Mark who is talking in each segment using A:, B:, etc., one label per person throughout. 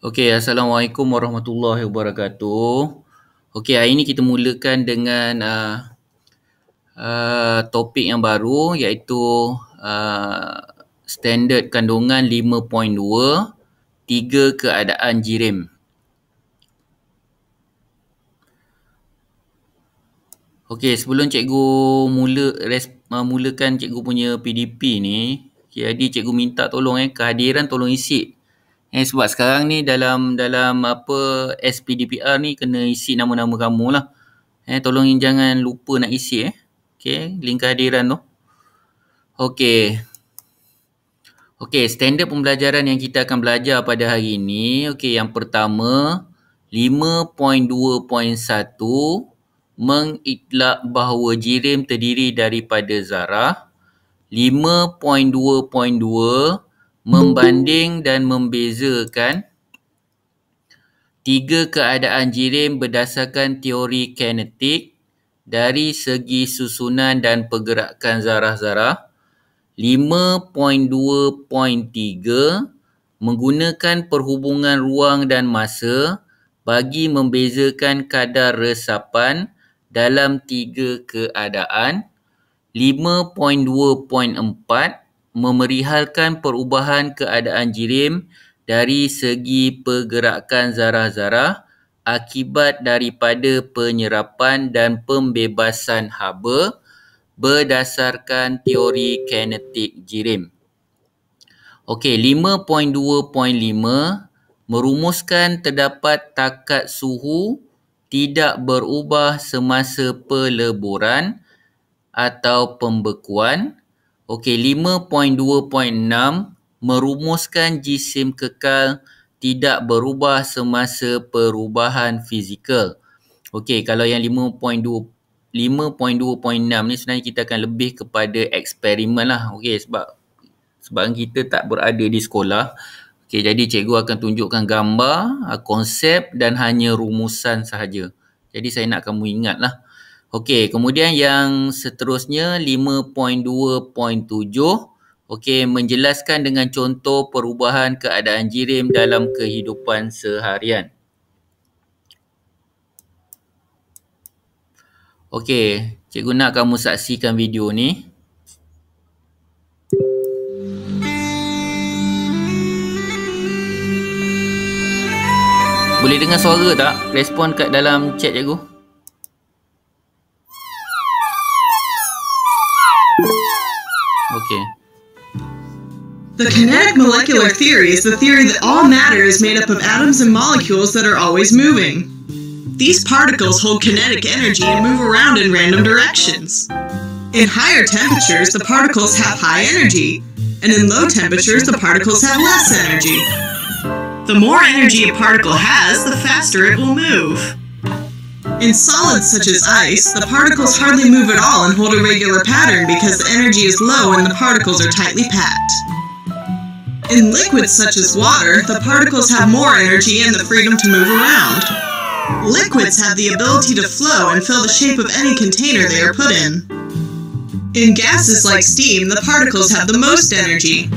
A: Okey, Assalamualaikum warahmatullahi wabarakatuh. Okey, hari ini kita mulakan dengan topik yang baru iaitu standard kandungan 5.2, 3 keadaan jirim. Okey, sebelum cikgu mulakan cikgu punya PDP ni, jadi cikgu minta tolong kehadiran tolong isi. Sebab sekarang ni dalam SPDPR ni kena isi nama-nama kamu lah. Tolong jangan lupa nak isi Okey, link kehadiran tu. Okey, standard pembelajaran yang kita akan belajar pada hari ini. Okey, yang pertama 5.2.1 mengitlak bahawa jirim terdiri daripada zarah. 5.2.2 membanding dan membezakan 3 keadaan jirim berdasarkan teori kinetik dari segi susunan dan pergerakan zarah-zarah. 5.2.3 menggunakan perhubungan ruang dan masa bagi membezakan kadar resapan dalam 3 keadaan. 5.2.4 memerihalkan perubahan keadaan jirim dari segi pergerakan zarah-zarah akibat daripada penyerapan dan pembebasan haba berdasarkan teori kinetik jirim. Okey, 5.2.5 merumuskan terdapat takat suhu tidak berubah semasa peleburan atau pembekuan. Okey, 5.2.6 merumuskan jisim kekal tidak berubah semasa perubahan fizikal. Okey, kalau yang 5.2.6 ni sebenarnya kita akan lebih kepada eksperimen lah. Okey, sebab kita tak berada di sekolah. Okey, jadi cikgu akan tunjukkan gambar, konsep dan hanya rumusan sahaja. Jadi saya nak kamu ingat lah. Okey, kemudian yang seterusnya 5.2.7 okey, menjelaskan dengan contoh perubahan keadaan jirim dalam kehidupan seharian. Okey, cikgu nak kamu saksikan video ni. Boleh dengar suara tak? Respon kat dalam chat cikgu. Okay.
B: The kinetic molecular theory is the theory that all matter is made up of atoms and molecules that are always moving. These particles hold kinetic energy and move around in random directions. In higher temperatures, the particles have high energy, and in low temperatures, the particles have less energy. The more energy a particle has, the faster it will move. In solids such as ice, the particles hardly move at all and hold a regular pattern because the energy is low and the particles are tightly packed. In liquids such as water, the particles have more energy and the freedom to move around. Liquids have the ability to flow and fill the shape of any container they are put in. In gases like steam, the particles have the most energy.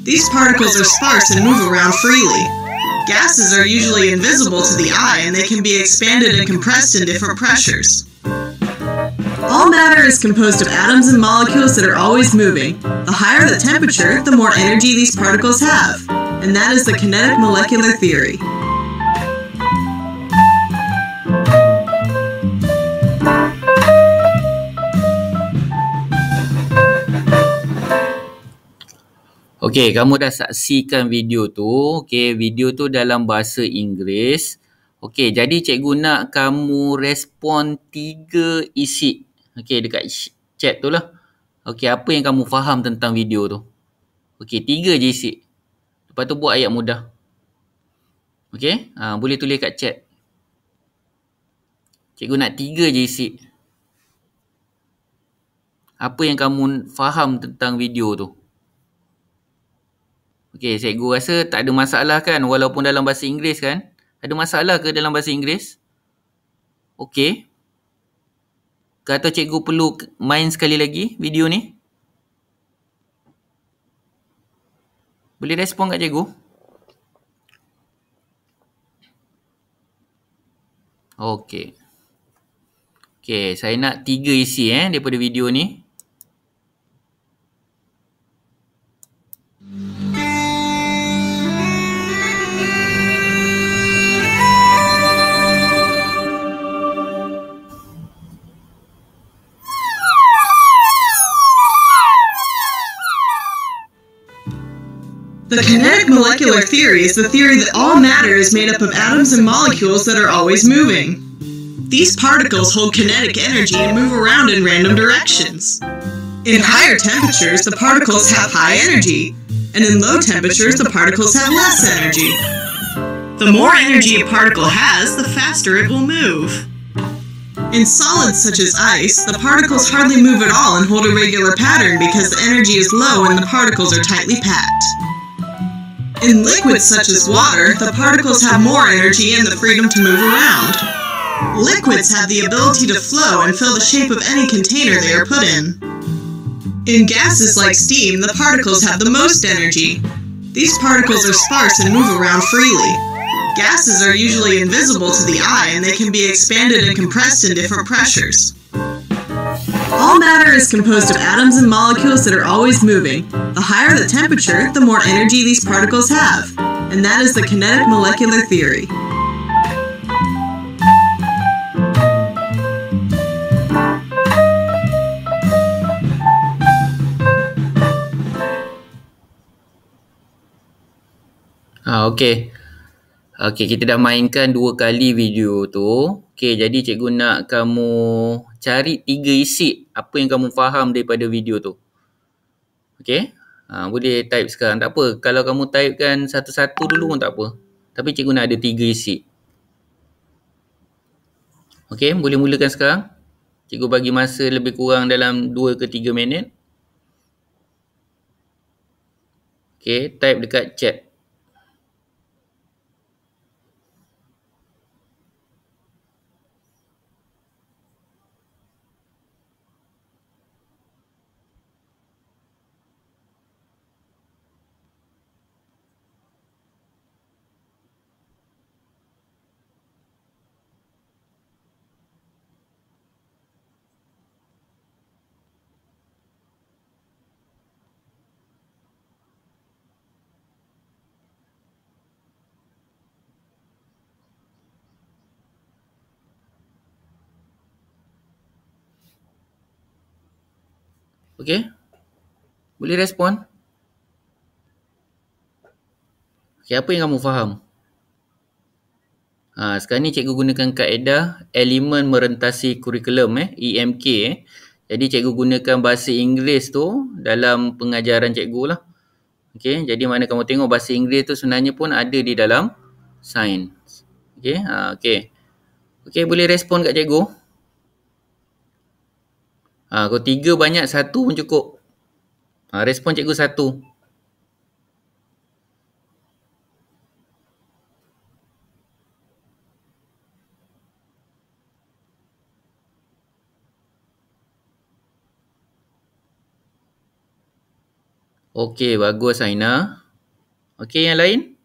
B: These particles are sparse and move around freely. Gases are usually invisible to the eye and they can be expanded and compressed in different pressures. All matter is composed of atoms and molecules that are always moving. The higher the temperature, the more energy these particles have. And that is the kinetic molecular theory.
A: Okey, kamu dah saksikan video tu. Okey, video tu dalam bahasa Inggeris. Okey, jadi cikgu nak kamu respon 3 isi. Okey, dekat chat tu lah. Okey, apa yang kamu faham tentang video tu? Okey, 3 je isi. Lepas tu buat ayat mudah. Okey, boleh tulis kat chat. Cikgu nak 3 je isi. Apa yang kamu faham tentang video tu? Okey, cikgu rasa tak ada masalah kan walaupun dalam bahasa Inggeris kan? Ada masalah ke dalam bahasa Inggeris? Okey. Atau cikgu perlu main sekali lagi video ni? Boleh respon kat cikgu? Okey. Okey, saya nak 3 isi daripada video ni.
B: The kinetic molecular theory is the theory that all matter is made up of atoms and molecules that are always moving. These particles hold kinetic energy and move around in random directions. In higher temperatures, the particles have high energy, and in low temperatures, the particles have less energy. The more energy a particle has, the faster it will move. In solids such as ice, the particles hardly move at all and hold a regular pattern because the energy is low and the particles are tightly packed. In liquids such as water, the particles have more energy and the freedom to move around. Liquids have the ability to flow and fill the shape of any container they are put in. In gases like steam, the particles have the most energy. These particles are sparse and move around freely. Gases are usually invisible to the eye and they can be expanded and compressed in different pressures. All matter is composed of atoms and molecules that are always moving. The higher the temperature, the more energy these particles have. And that is the kinetic molecular theory.
A: Okey. Okey, kita dah mainkan 2 kali video tu. Okey, jadi cikgu nak kamu cari 3 isi apa yang kamu faham daripada video tu. Okey? Boleh type sekarang. Tak apa. Kalau kamu typekan satu-satu dulu pun tak apa. Tapi cikgu nak ada 3 isi. Okey, boleh mulakan sekarang. Cikgu bagi masa lebih kurang dalam 2 ke 3 minit. Okey, type dekat chat. Okey? Boleh respon? Okey, apa yang kamu faham? Sekarang ni cikgu gunakan kaedah elemen merentasi kurikulum EMK. Jadi cikgu gunakan bahasa Inggeris tu dalam pengajaran cikgu lah. Okey, jadi mana kamu tengok bahasa Inggeris tu sebenarnya pun ada di dalam sains. Okey, okey. Okey, boleh respon kat cikgu? Kalau 3 banyak, 1 pun cukup. Respon cikgu 1. Okey, bagus Aina. Okey, yang lain?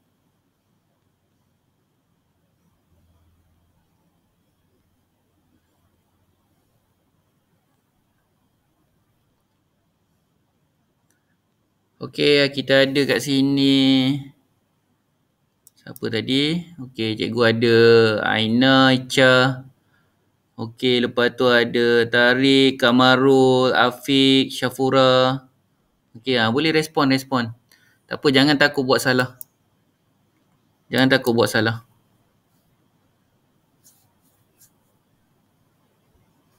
A: Okey, kita ada kat sini. Siapa tadi? Okey, cikgu ada Aina, Icha. Okey, lepas tu ada Tariq, Kamarul, Afiq, Syafura. Okey, boleh respon. Tak apa, jangan takut buat salah.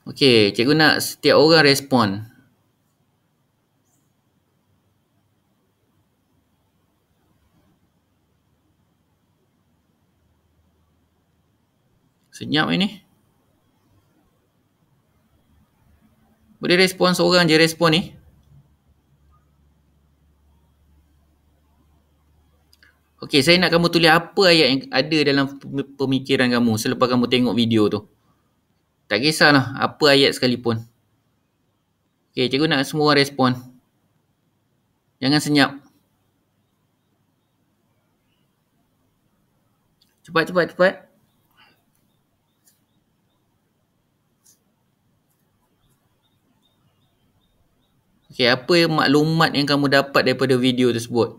A: Okey, cikgu nak setiap orang respon. Senyap ini. Boleh respon seorang je respon ni. Okey, saya nak kamu tulis apa ayat yang ada dalam pemikiran kamu selepas kamu tengok video tu. Tak kisahlah apa ayat sekalipun. Okey, cikgu nak semua orang respon. Jangan senyap. Cepat. Okey, apa maklumat yang kamu dapat daripada video tersebut?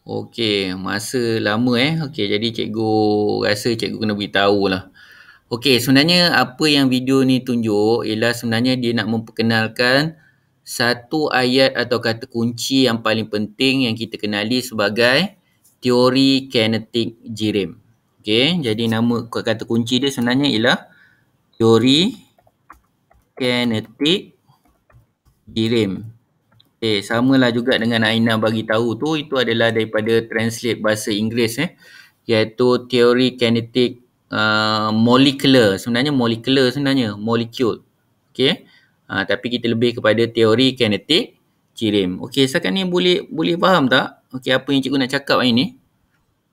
A: Okey, masa lama Okey, jadi cikgu rasa cikgu kena beritahu lah. Okey, sebenarnya apa yang video ni tunjuk ialah sebenarnya dia nak memperkenalkan satu ayat atau kata kunci yang paling penting yang kita kenali sebagai teori kinetik jirim. Okey, jadi nama kata kunci dia sebenarnya ialah teori kinetik jirim. Samalah juga dengan Aina bagi tahu tu, itu adalah daripada translate bahasa Inggeris iaitu teori kinetik molekular. Sebenarnya molecule. Okey. Tapi kita lebih kepada teori kinetik jirim. Okey, setakat ni boleh faham tak? Okey, apa yang cikgu nak cakap hari ni?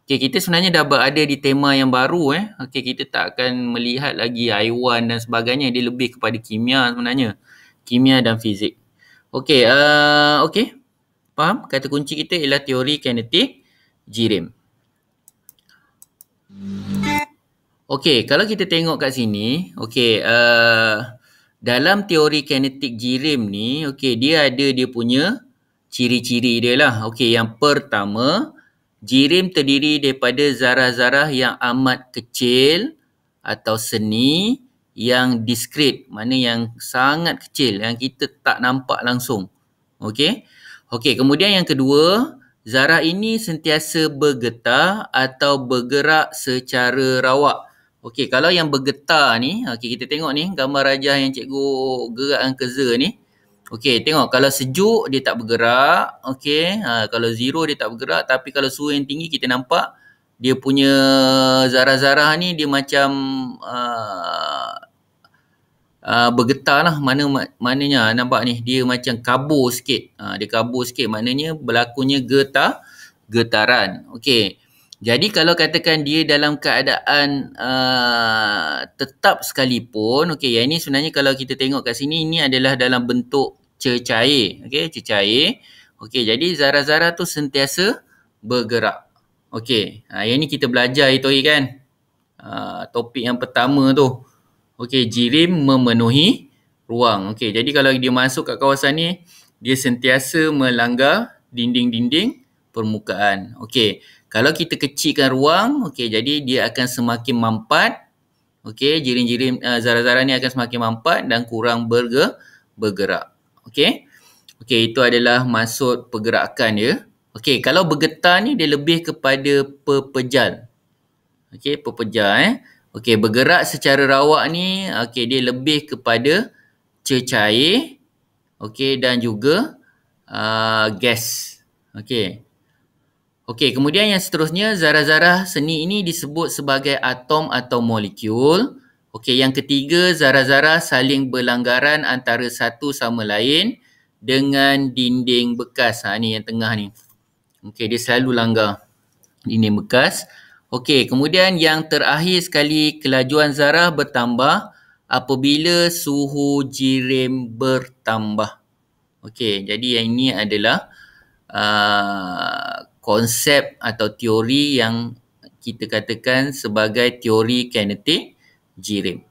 A: Okey, kita sebenarnya dah berada di tema yang baru Okey, kita tak akan melihat lagi haiwan dan sebagainya, dia lebih kepada kimia sebenarnya. Kimia dan fizik. Okey, okey. Faham? Kata kunci kita ialah teori kinetik jirim. Okey, kalau kita tengok kat sini, okey, dalam teori kinetik jirim ni, okey, dia ada dia punya ciri-ciri dia lah. Okey, yang pertama, jirim terdiri daripada zarah-zarah yang amat kecil atau seni yang diskret, mana yang sangat kecil, yang kita tak nampak langsung. Okey. Okey, kemudian yang kedua, zarah ini sentiasa bergetar atau bergerak secara rawak. Okey, kalau yang bergetar ni, okey, kita tengok ni gambar rajah yang cikgu gerakkan cursor ni. Okey, tengok kalau sejuk dia tak bergerak, okey. Kalau zero dia tak bergerak, tapi kalau suhu yang tinggi kita nampak dia punya zarah-zarah ni dia macam bergetar lah. Maknanya nampak ni dia macam kabur sikit. Dia kabur sikit, maknanya berlakunya getaran. Okey. Jadi kalau katakan dia dalam keadaan tetap sekalipun, okey, yang ini sebenarnya kalau kita tengok kat sini, ini adalah dalam bentuk cecair. Okey, cecair. Okey, jadi zarah-zarah tu sentiasa bergerak. Okey, yang ni kita belajar itu hari kan. Topik yang pertama tu. Okey, jirim memenuhi ruang. Okey, jadi kalau dia masuk kat kawasan ni, dia sentiasa melanggar dinding-dinding permukaan. Okey, kalau kita kecilkan ruang, okey, jadi dia akan semakin mampat. Okey, jirim-jirim zarah-zarah ni akan semakin mampat dan kurang bergerak. Okey. Okey, itu adalah maksud pergerakan dia. Okey, kalau bergetar ni dia lebih kepada pepejal. Okey, pepejal Okey, bergerak secara rawak ni, okey, dia lebih kepada cecair, okey, dan juga gas. Okey. Okey, kemudian yang seterusnya, zarah-zarah seni ini disebut sebagai atom atau molekul. Okey, yang ketiga, zarah-zarah saling berlanggaran antara satu sama lain dengan dinding bekas. Ni yang tengah ni. Okey, dia selalu langgar dinding bekas. Okey, kemudian yang terakhir sekali, kelajuan zarah bertambah apabila suhu jirim bertambah. Okey, jadi yang ini adalah konsep atau teori yang kita katakan sebagai teori kinetik jirim.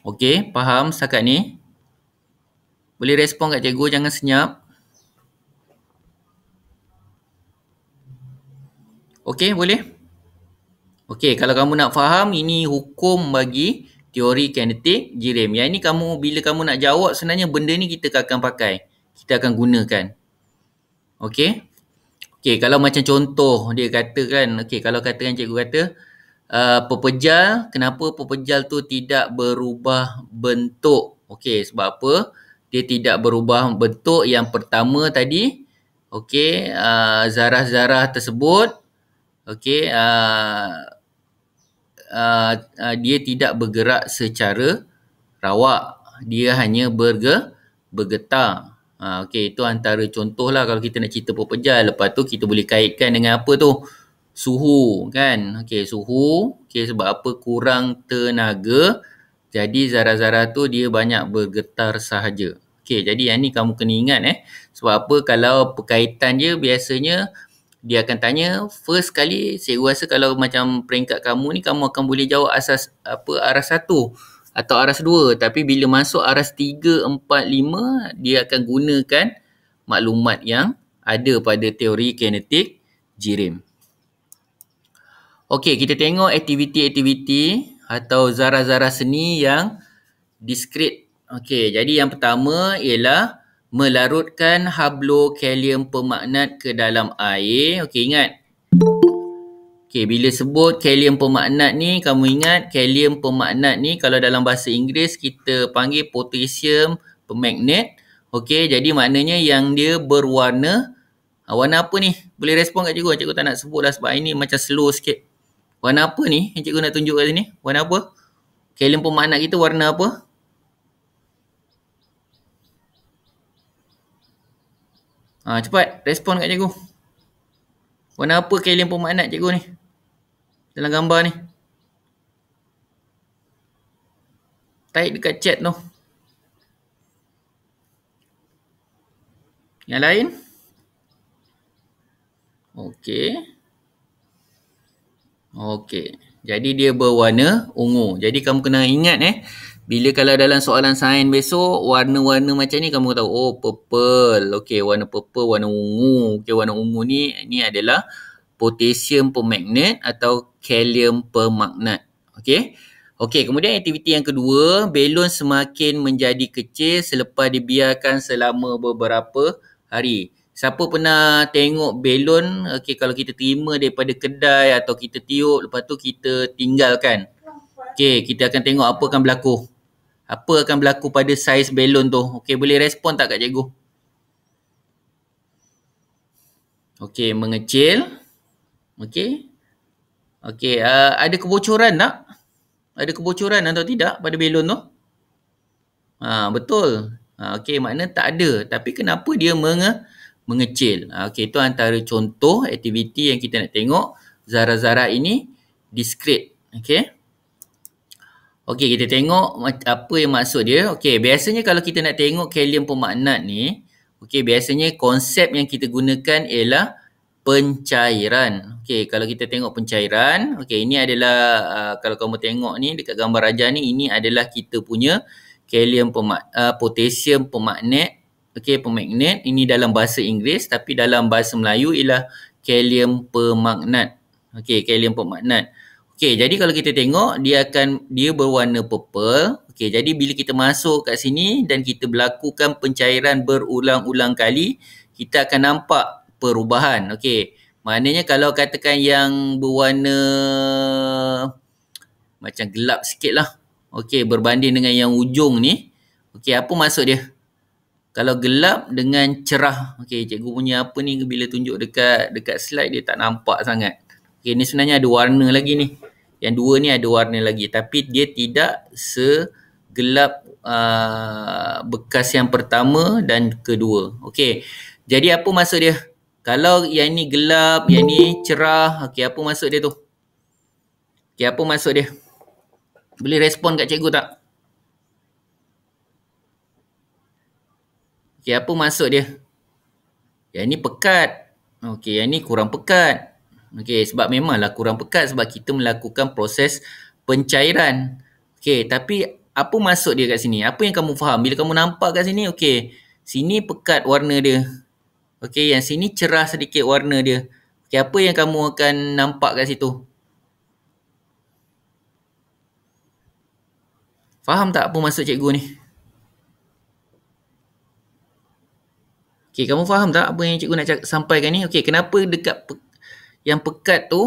A: Okey, faham setakat ni? Boleh respon kat cikgu, jangan senyap. Okey, boleh? Okey, kalau kamu nak faham, ini hukum bagi teori kinetik jirim. Yang ini bila kamu nak jawab, sebenarnya benda ni kita akan pakai. Kita akan gunakan. Okey. Okey, kalau macam contoh dia katakan, okey, kalau katakan cikgu kata, pepejal, kenapa pepejal tu tidak berubah bentuk? Okey, sebab apa? Dia tidak berubah bentuk. Yang pertama tadi, okey, zarah-zarah tersebut, okey, dia tidak bergerak secara rawak. Dia hanya bergetar. Okey, itu antara contoh lah kalau kita nak cerita pepejal. Lepas tu kita boleh kaitkan dengan apa tu? Suhu kan. Okey, suhu. Okey, sebab apa? Kurang tenaga. Jadi zarah-zarah tu dia banyak bergetar sahaja. Okey, jadi yang ni kamu kena ingat Sebab apa? Kalau perkaitan dia biasanya Dia akan tanya, first kali cikgu rasa kalau macam peringkat kamu ni, kamu akan boleh jawab asas aras 1 atau aras 2. Tapi bila masuk aras 3, 4, 5, dia akan gunakan maklumat yang ada pada teori kinetik jirim. Okey, kita tengok aktiviti-aktiviti atau zarah-zarah seni yang diskrit. Okey, jadi yang pertama ialah melarutkan hablokalium pemagnat ke dalam air. Okey, ingat. Okey, bila sebut kalium pemagnat ni, kamu ingat kalium pemagnat ni kalau dalam bahasa Inggeris kita panggil potassium permanganate. Okey, jadi maknanya yang dia berwarna, warna apa ni? Boleh respon kat cikgu? Cikgu tak nak sebut lah sebab ini macam slow sikit. Warna apa ni yang cikgu nak tunjuk kat sini? Warna apa? Kalium pemagnat kita warna apa? Cepat respon kat cikgu. Warna apa kalium pemagnat cikgu ni? Dalam gambar ni. Type dekat chat tu. Yang lain? Okey. Jadi dia berwarna ungu. Jadi kamu kena ingat bila kalau dalam soalan sains besok warna-warna macam ni kamu tahu purple. Okey, warna purple, warna ungu. Okey, warna ungu ni adalah potassium permanganate atau kalium permagnat. Okey, kemudian aktiviti yang kedua, belon semakin menjadi kecil selepas dibiarkan selama beberapa hari. Siapa pernah tengok belon, kalau kita terima daripada kedai atau kita tiup, lepas tu kita tinggalkan. Kita akan tengok apa akan berlaku. Apa akan berlaku pada saiz belon tu. Boleh respon tak kat cikgu? Mengecil. Ada kebocoran tak? Ada kebocoran atau tidak pada belon tu? Betul. Makna tak ada. Tapi kenapa dia mengecil? Itu antara contoh aktiviti yang kita nak tengok. Zarah-zarah ini diskrit. Kita tengok apa yang maksud dia. Biasanya kalau kita nak tengok kalium pemagnat ni, biasanya konsep yang kita gunakan ialah pencairan. Kalau kita tengok pencairan, ini adalah kalau kamu tengok ni dekat gambar Raja ni, ini adalah kita punya kalium potassium permagnate. Permagnate ini dalam bahasa Inggeris, tapi dalam bahasa Melayu ialah kalium permagnat. Kalium permagnat. Jadi kalau kita tengok dia berwarna purple. Jadi bila kita masuk kat sini dan kita berlakukan pencairan berulang-ulang kali, kita akan nampak perubahan. Maknanya kalau katakan yang berwarna macam gelap sikit lah. Berbanding dengan yang ujung ni. Apa maksud dia? Kalau gelap dengan cerah. Cikgu punya apa ni bila tunjuk dekat slide dia tak nampak sangat. Ni sebenarnya ada warna lagi ni. Yang dua ni ada warna lagi. Tapi dia tidak segelap bekas yang pertama dan kedua. Jadi apa maksud dia? Kalau yang ni gelap, yang ni cerah, apa maksud dia tu? Apa maksud dia? Boleh respon kat cikgu tak? Apa maksud dia? Yang ni pekat. Yang ni kurang pekat. Sebab memanglah kurang pekat sebab kita melakukan proses pencairan. Tapi apa maksud dia kat sini? Apa yang kamu faham? Bila kamu nampak kat sini, sini pekat warna dia. Yang sini cerah sedikit warna dia. Apa yang kamu akan nampak kat situ? Faham tak apa maksud cikgu ni? Kamu faham tak apa yang cikgu nak sampaikan ni? Kenapa dekat yang pekat tu,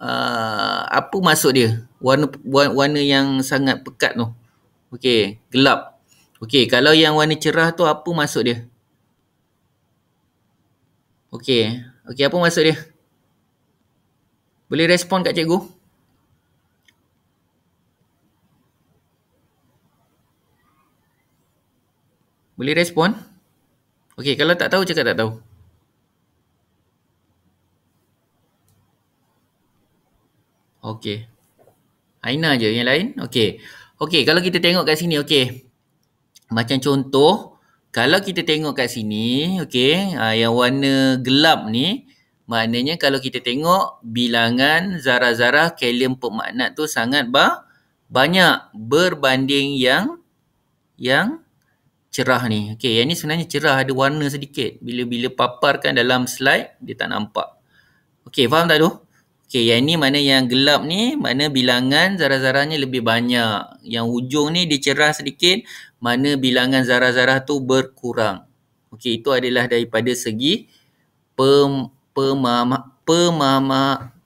A: apa maksud dia? Warna yang sangat pekat tu. Gelap. Kalau yang warna cerah tu, apa maksud dia? Apa maksud dia? Boleh respon kat cikgu? Boleh respon? Kalau tak tahu, cakap tak tahu. Aina je, yang lain? Kalau kita tengok kat sini, macam contoh, kalau kita tengok kat sini, yang warna gelap ni, maknanya kalau kita tengok bilangan zarah-zarah kalium pemagnat tu sangat banyak berbanding yang cerah ni. Okey, yang ni sebenarnya cerah, ada warna sedikit. Bila paparkan dalam slide, dia tak nampak. Okey, faham tak tu? Okey, yang ni mana yang gelap ni, mana bilangan zarah-zarahnya lebih banyak. Yang hujung ni dia cerah sedikit, mana bilangan zarah-zarah tu berkurang. Okey, itu adalah daripada segi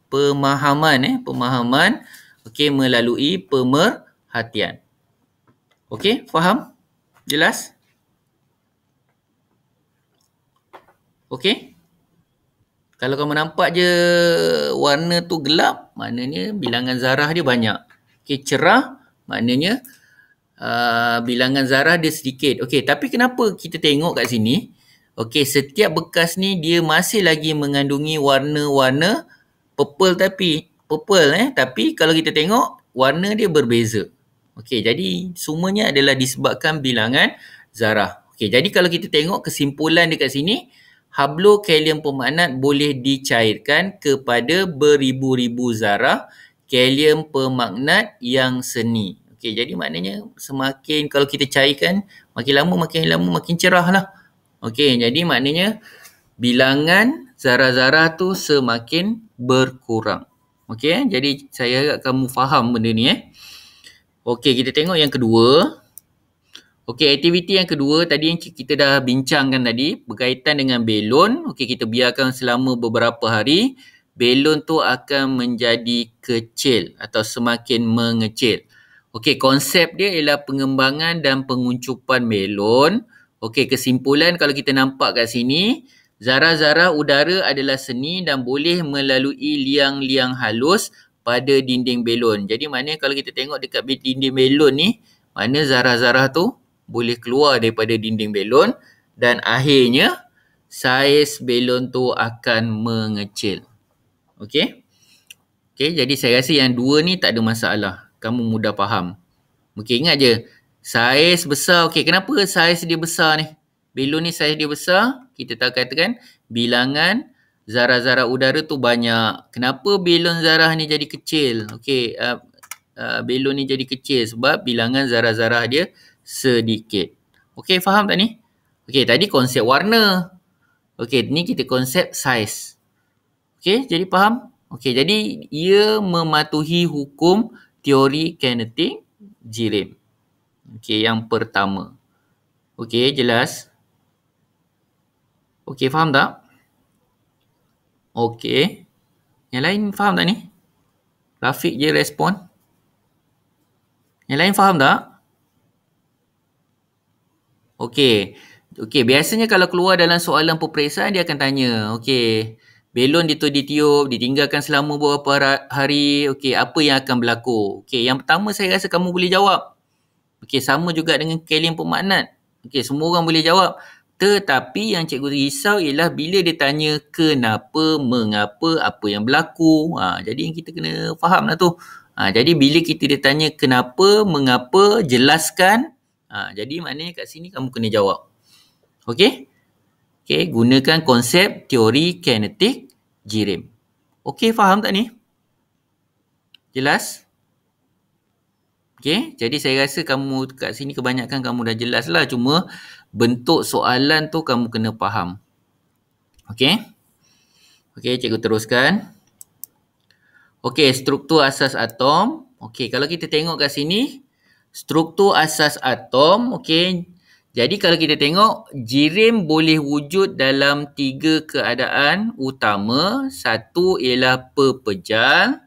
A: pemahaman okey, melalui pemerhatian. Okey, faham? Jelas? Okey? Kalau kamu nampak je warna tu gelap, maknanya bilangan zarah dia banyak. Okey, cerah maknanya bilangan zarah dia sedikit. Okey, tapi kenapa kita tengok kat sini? Okey, setiap bekas ni dia masih lagi mengandungi warna-warna purple tapi kalau kita tengok warna dia berbeza. Okey, jadi semuanya adalah disebabkan bilangan zarah. Okey, jadi kalau kita tengok kesimpulan dekat sini, hablokalium pemagnat boleh dicairkan kepada beribu-ribu zarah kalium pemagnat yang seni. Okey, jadi maknanya semakin kalau kita cairkan, makin lama makin cerah lah. Okey, jadi maknanya bilangan zarah-zarah tu semakin berkurang. Okey, jadi saya harap kamu faham benda ni. Okey, kita tengok yang kedua. Okey, aktiviti yang kedua tadi yang kita dah bincangkan tadi berkaitan dengan belon. Okey, kita biarkan selama beberapa hari, belon tu akan menjadi kecil atau semakin mengecil. Okey, konsep dia ialah pengembangan dan penguncupan belon. Okey, kesimpulan kalau kita nampak kat sini, zarah-zarah udara adalah seni dan boleh melalui liang-liang halus pada dinding belon. Jadi maknanya kalau kita tengok dekat dinding belon ni, mana zarah-zarah tu boleh keluar daripada dinding belon dan akhirnya saiz belon tu akan mengecil. Okey? Okey, jadi saya rasa yang dua ni tak ada masalah. Kamu mudah faham. Okey, ingat je. Saiz besar. Okey, kenapa saiz dia besar ni? Belon ni saiz dia besar. Kita tak katakan bilangan zarah-zarah udara tu banyak. Kenapa belon zarah ni jadi kecil? Okey, belon ni jadi kecil sebab bilangan zarah-zarah dia sedikit. Okey, faham tak ni? Okey, tadi konsep warna. Okey, ni kita konsep saiz. Okey, jadi faham? Okey, jadi ia mematuhi hukum teori kinetik Jirem. Okey, yang pertama. Okey, jelas? Okey, faham tak? Okey. Yang lain faham tak ni? Rafiq je respon. Yang lain faham tak? Okey. Okey, biasanya kalau keluar dalam soalan peperiksaan dia akan tanya, okey, belon ditiup, ditinggalkan selama beberapa hari, okey, apa yang akan berlaku? Okey, yang pertama saya rasa kamu boleh jawab. Okey, sama juga dengan kalium pemagnat. Okey, semua orang boleh jawab. Tetapi yang cikgu risau ialah bila dia tanya kenapa, mengapa, apa yang berlaku. Jadi yang kita kena faham lah tu. Jadi bila kita ditanya kenapa, mengapa, jelaskan. Jadi maknanya kat sini kamu kena jawab. Okey? Okey, gunakan konsep teori kinetik Jirem. Okey, faham tak ni? Jelas? Okey, jadi saya rasa kamu kat sini kebanyakan kamu dah jelas lah. Cuma bentuk soalan tu kamu kena faham. Okey? Okey, cikgu teruskan. Okey, struktur asas atom. Okey, kalau kita tengok kat sini, struktur asas atom, okey. Jadi kalau kita tengok, Jirem boleh wujud dalam 3 keadaan utama. Satu ialah pepejal,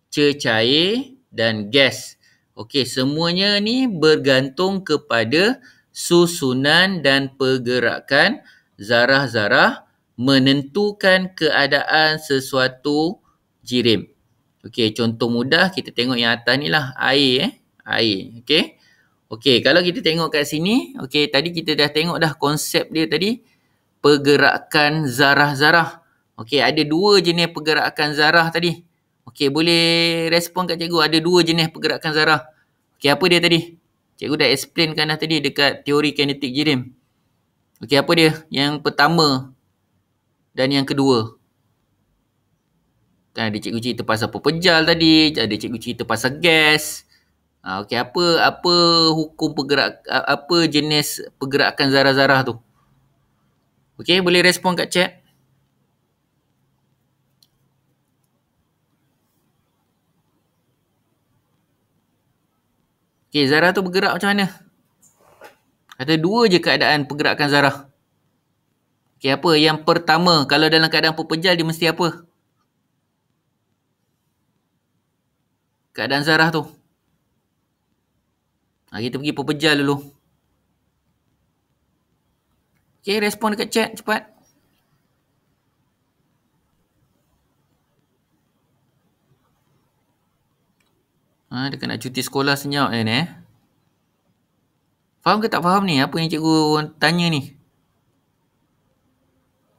A: cecair dan gas. Okey, semuanya ni bergantung kepada susunan dan pergerakan zarah-zarah menentukan keadaan sesuatu Jirem. Okey, contoh mudah kita tengok yang atas ni lah, air. Air, okey. Okey, kalau kita tengok kat sini, okey, tadi kita dah tengok dah konsep dia tadi, pergerakan zarah-zarah. Okey, ada 2 jenis pergerakan zarah tadi. Okey, boleh respon kat cikgu, ada 2 jenis pergerakan zarah. Okey, apa dia tadi? Cikgu dah explainkan dah tadi dekat teori kinetik Jirem. Okey, apa dia? Yang pertama dan yang kedua. Kan ada cikgu cerita pasal pepejal tadi, ada cikgu cerita pasal gas. Okey, apa hukum apa jenis pergerakan zarah-zarah tu? Okey, boleh respon kat chat. Okey, zarah tu bergerak macam mana? Ada dua je keadaan pergerakan zarah. Okey, apa? Yang pertama, kalau dalam keadaan pepejal dia mesti apa? Keadaan zarah tu. Kita pergi pepejal dulu. Okey, respon dekat chat cepat. Dekat nak cuti sekolah senyap ni. Faham ke tak faham ni? Apa yang cikgu tanya ni?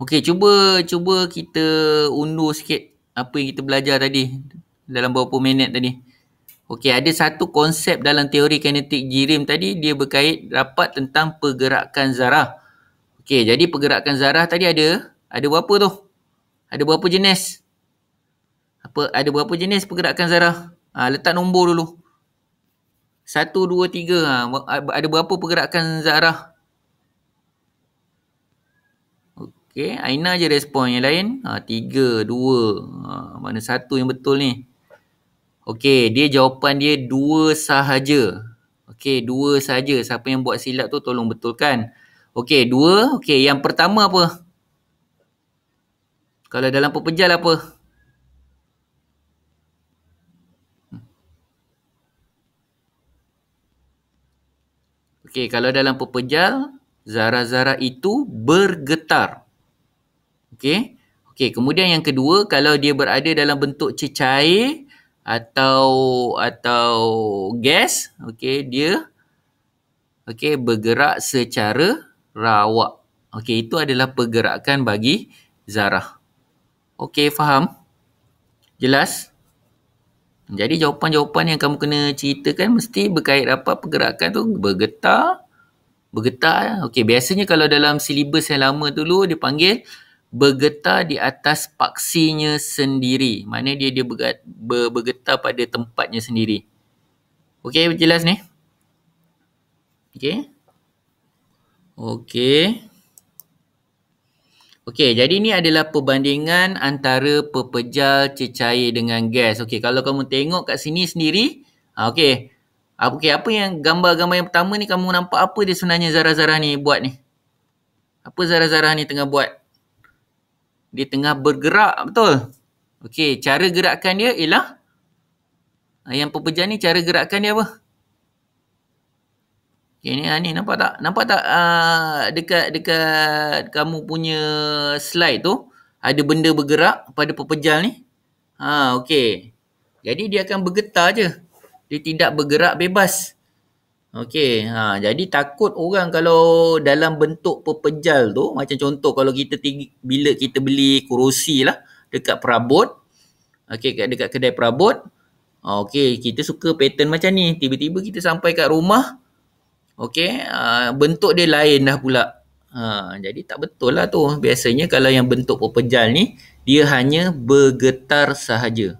A: Okey, cuba kita undur sikit apa yang kita belajar tadi dalam beberapa minit tadi. Okey, ada satu konsep dalam teori kinetik jirim tadi, dia berkait rapat tentang pergerakan zarah. Okey, jadi pergerakan zarah tadi ada berapa tu? Ada berapa jenis? Ada berapa jenis pergerakan zarah? Letak nombor dulu. 1, 2, 3. Ada berapa pergerakan zarah? Okey, Aina je respon. Yang lain 3, 2. Mana satu yang betul ni? Okey, jawapan dia 2 sahaja. Okey, 2 sahaja. Siapa yang buat silap tu tolong betulkan. Okey, 2. Okey, yang pertama apa? Kalau dalam pepejal apa? Okey, kalau dalam pepejal, zarah-zarah itu bergetar. Okey. Okey, kemudian yang kedua, kalau dia berada dalam bentuk cecair atau gas, okey, dia bergerak secara rawak. Okey, itu adalah pergerakan bagi zarah. Okey, faham? Jelas? Jadi jawapan-jawapan yang kamu kena ceritakan mesti berkait rapat pergerakan tu bergetar. Okey, biasanya kalau dalam silibus yang lama dulu dia panggil bergetar di atas paksinya sendiri. Maknanya dia bergetar pada tempatnya sendiri. Okey, jelas ni? Okey. Okey, jadi ni adalah perbandingan antara pepejal cecair dengan gas. Okey, kalau kamu tengok kat sini sendiri, okey. Okey, apa yang gambar-gambar yang pertama ni kamu nampak apa dia sebenarnya zarah-zarah ni buat ni? Apa zarah-zarah ni tengah buat? Dia tengah bergerak, betul? Okey, cara gerakan dia ialah yang pepejal ni cara gerakan dia apa? Okey, ni nampak tak? Nampak tak dekat kamu punya slide tu ada benda bergerak pada pepejal ni? Okey. Jadi dia akan bergetar je. Dia tidak bergerak bebas. Okey, jadi takut orang kalau dalam bentuk pepejal tu, macam contoh kalau bila kita beli kerusi lah dekat perabot, okey, dekat kedai perabot, okey, kita suka pattern macam ni. Tiba-tiba kita sampai kat rumah, okey, bentuk dia lain dah pula. Jadi tak betul lah tu. Biasanya kalau yang bentuk pepejal ni, dia hanya bergetar sahaja.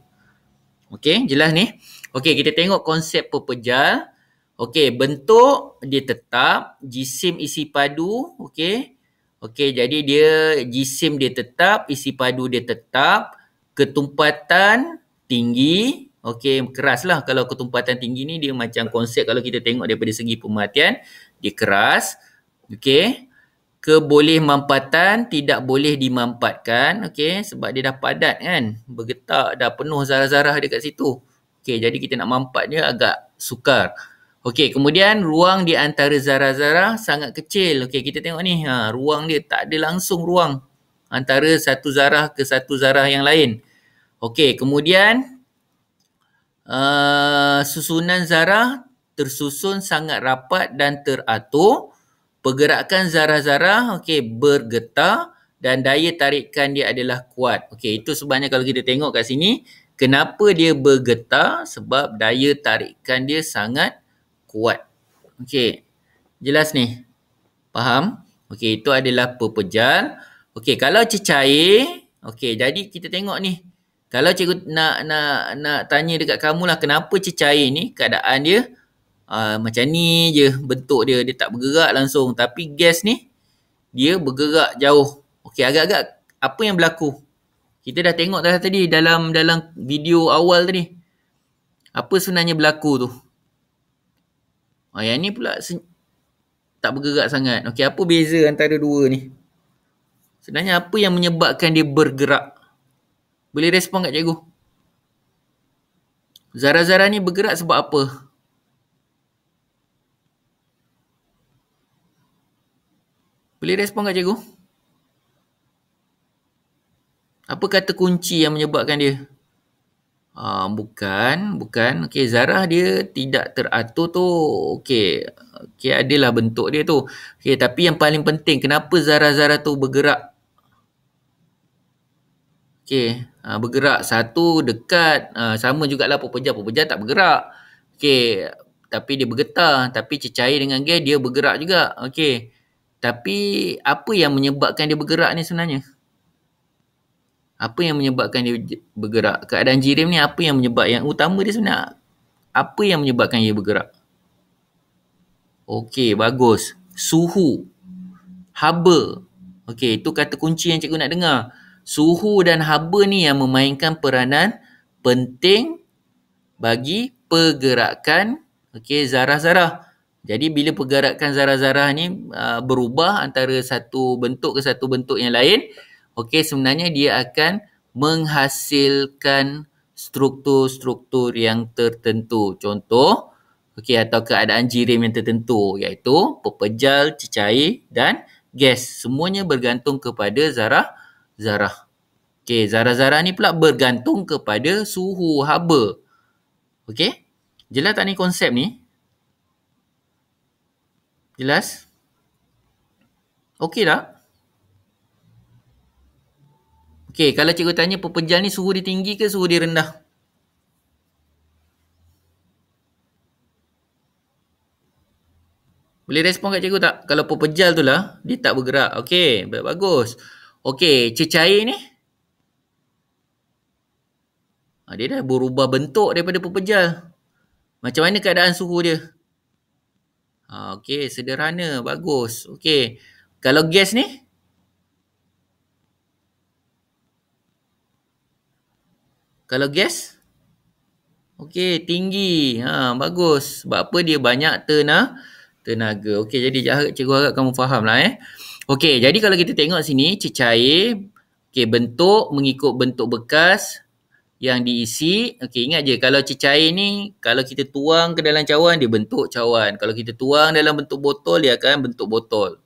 A: Okey, jelas ni? Okey, kita tengok konsep pepejal. Okey, bentuk dia tetap, jisim isi padu, okey. Okey, jadi jisim dia tetap, isi padu dia tetap, ketumpatan tinggi, okey, keras lah. Kalau ketumpatan tinggi ni dia macam konsep kalau kita tengok daripada segi pemerhatian, dia keras, okey. Keboleh mampatan, tidak boleh dimampatkan, okey, sebab dia dah padat kan, bergetar, dah penuh zarah-zarah dekat situ. Okey, jadi kita nak mampat dia agak sukar. Okey, kemudian ruang di antara zarah-zarah sangat kecil. Okey, kita tengok ni, ruang dia tak ada langsung ruang antara satu zarah ke satu zarah yang lain. Okey, kemudian susunan zarah tersusun sangat rapat dan teratur. Pergerakan zarah-zarah bergetar dan daya tarikan dia adalah kuat. Okey, itu sebabnya kalau kita tengok kat sini, kenapa dia bergetar? Sebab daya tarikan dia sangat kuat. Okey, jelas ni? Faham? Okey, itu adalah pepejal. Okey, kalau cecair, okey, jadi kita tengok ni. Kalau cikgu nak tanya dekat kamu lah, kenapa cecair ni keadaan dia macam ni je bentuk dia, dia tak bergerak langsung. Tapi gas ni dia bergerak jauh. Okey, agak-agak apa yang berlaku? Kita dah tengok dah tadi dalam video awal tadi. Apa sebenarnya berlaku tu? Yang ni pula tak bergerak sangat. Okey, apa beza antara dua ni? Sebenarnya apa yang menyebabkan dia bergerak? Boleh respon kat cikgu? Zarah-zarah ni bergerak sebab apa? Boleh respon kat cikgu? Apa kata kunci yang menyebabkan dia? Bukan. Okey, zarah dia tidak teratur tu. Okey, adalah bentuk dia tu. Okey, tapi yang paling penting, kenapa zarah-zarah tu bergerak? Okey, bergerak. Satu, dekat. Sama jugalah pepejal. Pepejal tak bergerak. Okey, tapi dia bergetar. Tapi cecair dengan gas, dia bergerak juga. Okey, tapi apa yang menyebabkan dia bergerak ni sebenarnya? Apa yang menyebabkan dia bergerak? Keadaan jirim ni apa yang menyebabkan? Yang utama dia sebenarnya, apa yang menyebabkan dia bergerak? Okey, bagus. Suhu. Haba. Okey, itu kata kunci yang cikgu nak dengar. Suhu dan haba ni yang memainkan peranan penting bagi pergerakan zarah-zarah. Jadi bila pergerakan zarah-zarah ni berubah antara satu bentuk ke satu bentuk yang lain, sebenarnya dia akan menghasilkan struktur-struktur yang tertentu. Contoh, atau keadaan jirim yang tertentu, iaitu pepejal, cecair dan gas. Semuanya bergantung kepada zarah-zarah. Zarah-zarah ni pula bergantung kepada suhu haba. Jelas tak ni konsep ni? Jelas? Okey tak? Kalau cikgu tanya pepejal ni suhu dia tinggi ke suhu dia rendah? Boleh respon kat cikgu tak? Kalau pepejal tu lah, dia tak bergerak. Okey, bagus. Okey, cecair ni? Dia dah berubah bentuk daripada pepejal. Macam mana keadaan suhu dia? Okey, sederhana. Bagus. Okey, kalau gas ni? Kalau gas? Okey, tinggi. Bagus. Sebab apa? Dia banyak tenaga. Okey, jadi cikgu harap kamu faham lah. Okey, jadi kalau kita tengok sini, cecair, bentuk mengikut bentuk bekas yang diisi. Okey, ingat je, kalau cecair ni, kalau kita tuang ke dalam cawan, dia bentuk cawan. Kalau kita tuang dalam bentuk botol, dia akan bentuk botol.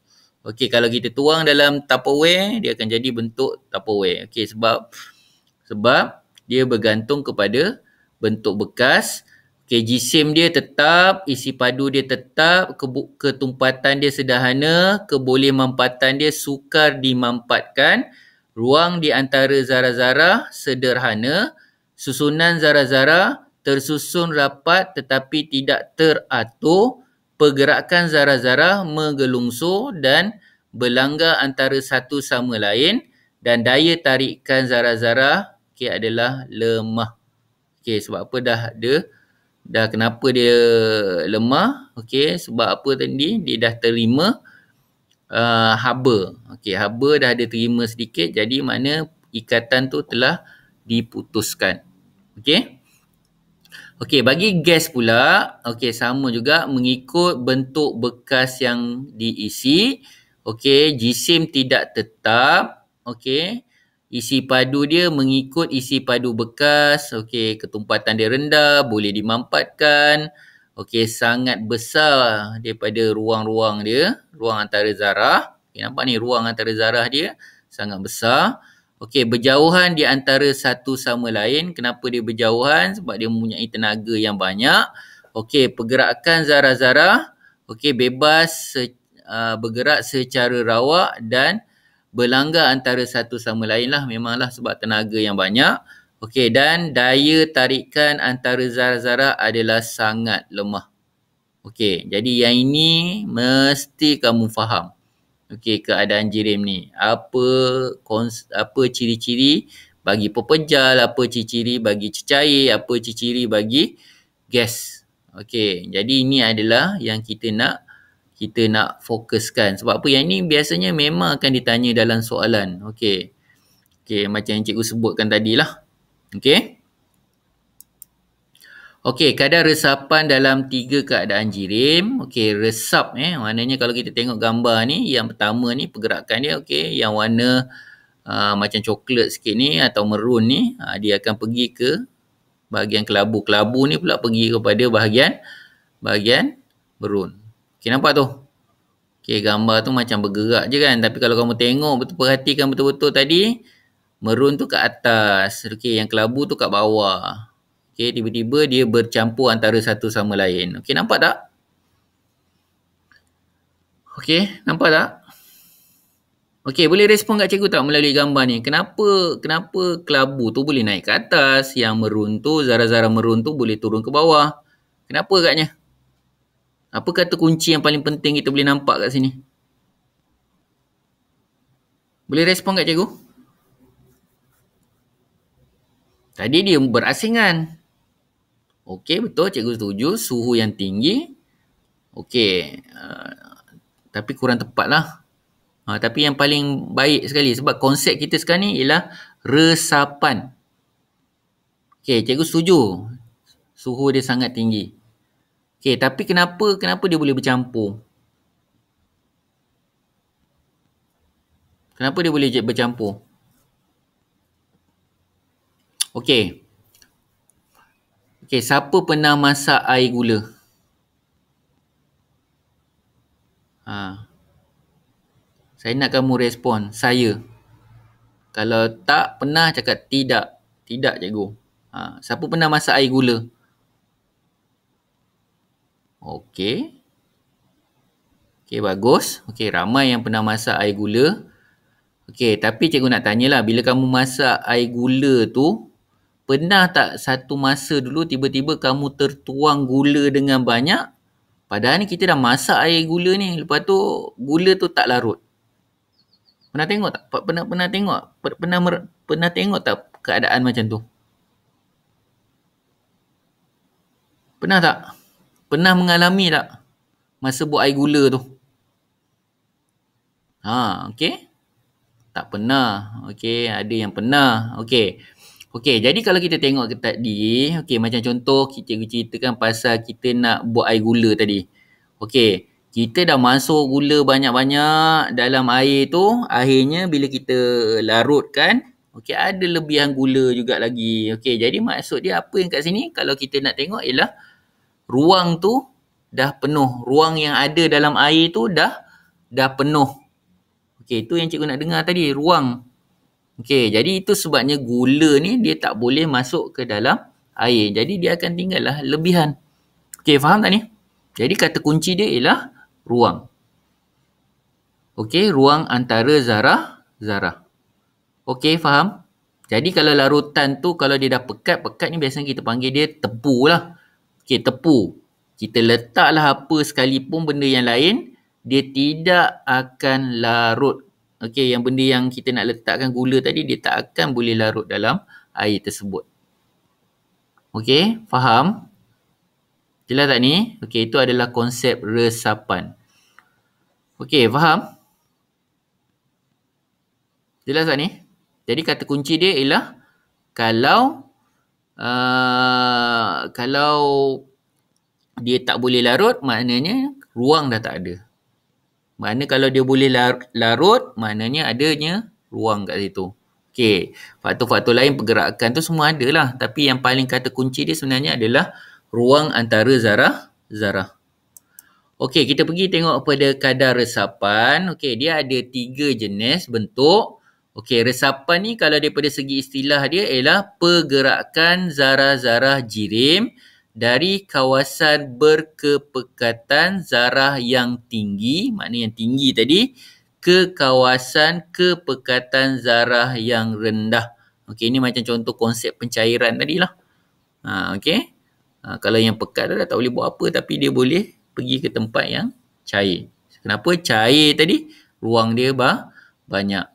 A: Okey, kalau kita tuang dalam Tupperware, dia akan jadi bentuk Tupperware. Okey, sebab dia bergantung kepada bentuk bekas. Okey, jisim dia tetap, isi padu dia tetap, ketumpatan dia sederhana, kebolehmampatan dia sukar dimampatkan, ruang di antara zarah-zarah sederhana, susunan zarah-zarah tersusun rapat tetapi tidak teratur, pergerakan zarah-zarah menggelungsur dan berlanggar antara satu sama lain, dan daya tarikan zarah-zarah adalah lemah. Sebab apa dah kenapa dia lemah? Sebab apa tadi? Dia dah terima haba. Haba dah ada terima sedikit, jadi mana ikatan tu telah diputuskan. Bagi gas pula, sama juga mengikut bentuk bekas yang diisi. Jisim tidak tetap. Isi padu dia mengikut isi padu bekas. Ketumpatan dia rendah, boleh dimampatkan. Sangat besar daripada ruang-ruang dia, ruang antara zarah. Nampak ni ruang antara zarah dia sangat besar. Berjauhan di antara satu sama lain. Kenapa dia berjauhan? Sebab dia mempunyai tenaga yang banyak. Pergerakan zarah-zarah bebas bergerak secara rawak dan berlanggar antara satu sama lain lah. Memanglah sebab tenaga yang banyak. Dan daya tarikan antara zarah-zarah adalah sangat lemah. Jadi yang ini mesti kamu faham. Keadaan jirim ni. Apa ciri-ciri bagi pepejal, apa ciri-ciri bagi cecair, apa ciri-ciri bagi gas. Okey, jadi ini adalah yang kita nak fokuskan. Sebab apa, yang ni biasanya memang akan ditanya dalam soalan. Okey. Okey, macam yang cikgu sebutkan tadilah. Okey. Okey, kadar resapan dalam 3 keadaan jirim. Okey, resap maknanya kalau kita tengok gambar ni, yang pertama ni pergerakan dia, okey, yang warna macam coklat sikit ni atau merun ni, dia akan pergi ke bahagian kelabu. Kelabu ni pula pergi kepada bahagian merun. Okey, nampak tu? Okey, gambar tu macam bergerak je kan, tapi kalau kamu tengok betul, perhatikan betul-betul tadi, merun tu kat atas, okey, yang kelabu tu kat bawah. Okey, tiba-tiba dia bercampur antara satu sama lain. Okey, nampak tak? Okey, nampak tak? Okey, boleh respon kat cikgu tak melalui gambar ni? Kenapa kelabu tu boleh naik ke atas, yang merun tu, zarah-zarah merun tu boleh turun ke bawah? Kenapa agaknya? Apa kata kunci yang paling penting kita boleh nampak kat sini? Boleh respon kat cikgu? Tadi dia berasingan. Okey, betul, cikgu setuju. Suhu yang tinggi. Okey, tapi kurang tepat lah. Tapi yang paling baik sekali, sebab konsep kita sekarang ni ialah resapan. Okey, cikgu setuju. Suhu dia sangat tinggi. Okey, tapi kenapa dia boleh bercampur? Kenapa dia boleh bercampur? Okey. Okey, siapa pernah masak air gula? Saya nak kamu respon. Saya. Kalau tak pernah, cakap tidak. Tidak, cikgu. Siapa pernah masak air gula? Okey. Okey, bagus. Okey, ramai yang pernah masak air gula. Okey, tapi cikgu nak tanyalah, bila kamu masak air gula tu, pernah tak satu masa dulu tiba-tiba kamu tertuang gula dengan banyak? Padahal ni kita dah masak air gula ni, lepas tu gula tu tak larut. Pernah tengok tak? Pernah tengok tak keadaan macam tu? Pernah tak? Pernah mengalami tak masa buat air gula tu? Okey. Tak pernah. Okey, ada yang pernah. Okey. Okey, jadi kalau kita tengok tadi, okey, macam contoh cikgu ceritakan pasal kita nak buat air gula tadi. Okey, kita dah masuk gula banyak-banyak dalam air tu, akhirnya bila kita larutkan, okey, ada lebihan gula juga lagi. Okey, jadi maksud dia apa yang kat sini? Kalau kita nak tengok ialah ruang tu dah penuh. Ruang yang ada dalam air tu dah penuh. Okey, itu yang cikgu nak dengar tadi, ruang. Okey, jadi itu sebabnya gula ni dia tak boleh masuk ke dalam air. Jadi dia akan tinggallah lebihan. Okey, faham tak ni? Jadi kata kunci dia ialah ruang. Okey, ruang antara zarah-zarah. Okey, faham? Jadi kalau larutan tu, kalau dia dah pekat ni biasanya kita panggil dia tepu lah. Okey, tepu. Kita letaklah apa sekalipun benda yang lain, dia tidak akan larut. Okey, yang benda yang kita nak letakkan gula tadi, dia tak akan boleh larut dalam air tersebut. Okey, faham? Jelas tak ni? Okey, itu adalah konsep resapan. Okey, faham? Jelas tak ni? Jadi kata kunci dia ialah kalau dia tak boleh larut, maknanya ruang dah tak ada. Maknanya kalau dia boleh larut, maknanya adanya ruang kat situ. Okey, faktor-faktor lain pergerakan tu semua ada lah. Tapi yang paling kata kunci dia sebenarnya adalah ruang antara zarah-zarah. Okey, kita pergi tengok pada kadar resapan. Okey, dia ada 3 jenis bentuk. Okey, resapan ni kalau daripada segi istilah dia ialah pergerakan zarah-zarah jirim dari kawasan berkepekatan zarah yang tinggi, maknanya yang tinggi tadi, ke kawasan kepekatan zarah yang rendah. Okey, ini macam contoh konsep pencairan tadi lah. Okey. Kalau yang pekat tu dah tak boleh buat apa, tapi dia boleh pergi ke tempat yang cair. Kenapa? Cair tadi, ruang dia banyak.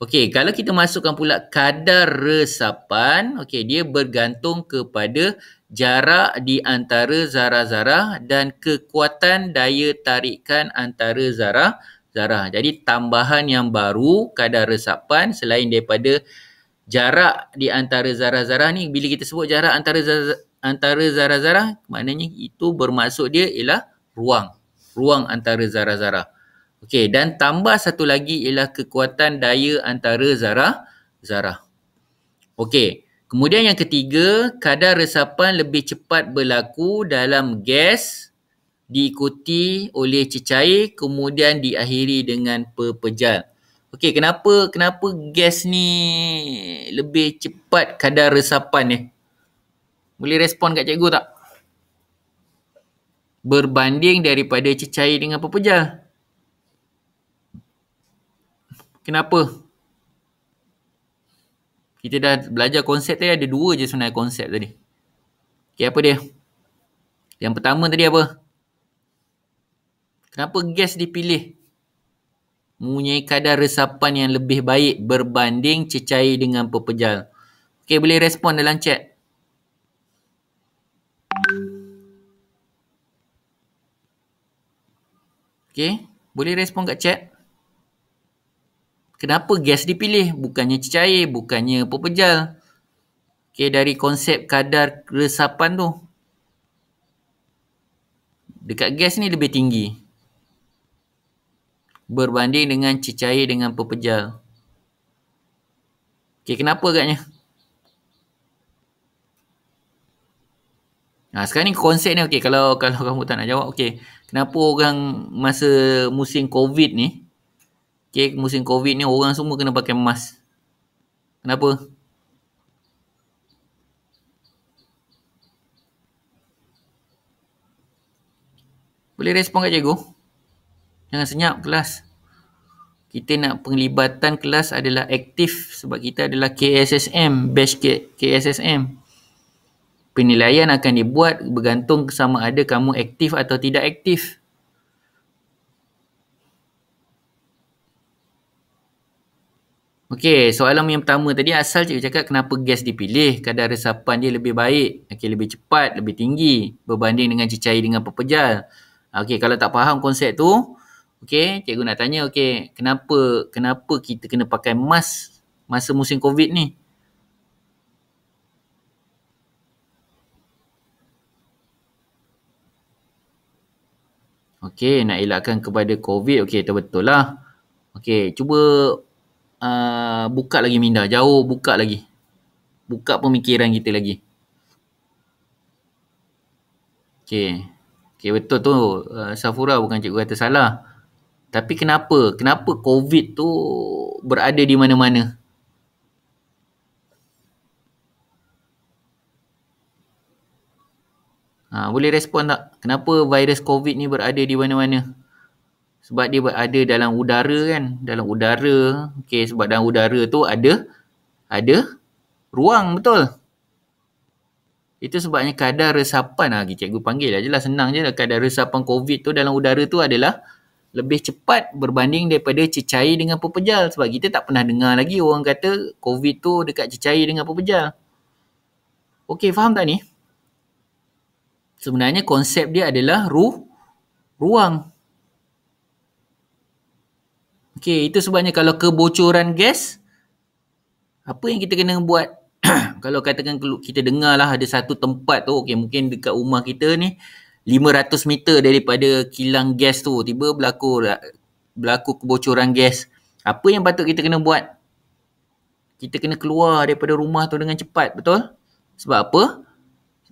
A: Okey, kalau kita masukkan pula kadar resapan, okey, dia bergantung kepada jarak di antara zarah-zarah dan kekuatan daya tarikan antara zarah-zarah. Jadi tambahan yang baru kadar resapan selain daripada jarak di antara zarah-zarah ni, bila kita sebut jarak antara zarah-zarah, maknanya itu bermaksud dia ialah ruang antara zarah-zarah. Okey, dan tambah satu lagi ialah kekuatan daya antara zarah-zarah. Okey, kemudian yang ketiga, kadar resapan lebih cepat berlaku dalam gas diikuti oleh cecair kemudian diakhiri dengan pepejal. Okey, kenapa gas ni lebih cepat kadar resapan ni? Boleh respon kat cikgu tak? Berbanding daripada cecair dengan pepejal. Kenapa? Kita dah belajar konsep tadi, ada dua je sebenarnya konsep tadi. Okey, apa dia? Yang pertama tadi apa? Kenapa gas dipilih? Mempunyai kadar resapan yang lebih baik berbanding cecair dengan pepejal. Okey, boleh respon dalam chat. Okey, boleh respon kat chat. Kenapa gas dipilih? Bukannya cecair, bukannya pepejal. Okey, dari konsep kadar resapan tu. Dekat gas ni lebih tinggi. Berbanding dengan cecair dengan pepejal. Okey, kenapa agaknya? Sekarang ni konsep ni, okey, kalau kamu tak nak jawab, okey. Kenapa orang masa musim COVID ni, okey, musim COVID ni orang semua kena pakai mask? Kenapa? Boleh respon kat cikgu? Jangan senyap kelas. Kita nak penglibatan kelas adalah aktif sebab kita adalah KSSM, batch KSSM. Penilaian akan dibuat bergantung sama ada kamu aktif atau tidak aktif. Okey, soalan yang pertama tadi, asal cikgu cakap kenapa gas dipilih? Kadar resapan dia lebih baik, okey, lebih cepat, lebih tinggi berbanding dengan cecair dengan pepejal. Okey, kalau tak faham konsep tu, okey, cikgu nak tanya, okey, kenapa kita kena pakai mask masa musim COVID ni? Okey, nak elakkan kepada COVID, okey, betul lah. Okey, cuba buka lagi minda, jauh buka lagi. Buka pemikiran kita lagi. Okey. Okey, betul tu. Safura, bukan cikgu kata salah. Tapi kenapa COVID tu berada di mana-mana? Boleh respon tak? Kenapa virus COVID ni berada di mana-mana? Sebab dia berada dalam udara kan? Dalam udara. Okey, sebab dalam udara tu ada ruang, betul? Itu sebabnya kadar resapan, cikgu panggil je lah, senang je lah. Kadar resapan COVID tu dalam udara tu adalah lebih cepat berbanding daripada cecair dengan pepejal. Sebab kita tak pernah dengar lagi orang kata COVID tu dekat cecair dengan pepejal. Okey, faham tak ni? Sebenarnya konsep dia adalah ruang. Okey, itu sebabnya kalau kebocoran gas, apa yang kita kena buat? Kalau katakan kita dengar lah ada satu tempat tu, okey, mungkin dekat rumah kita ni 500 meter daripada kilang gas tu, tiba berlaku kebocoran gas. Apa yang patut kita kena buat? Kita kena keluar daripada rumah tu dengan cepat, betul? Sebab apa?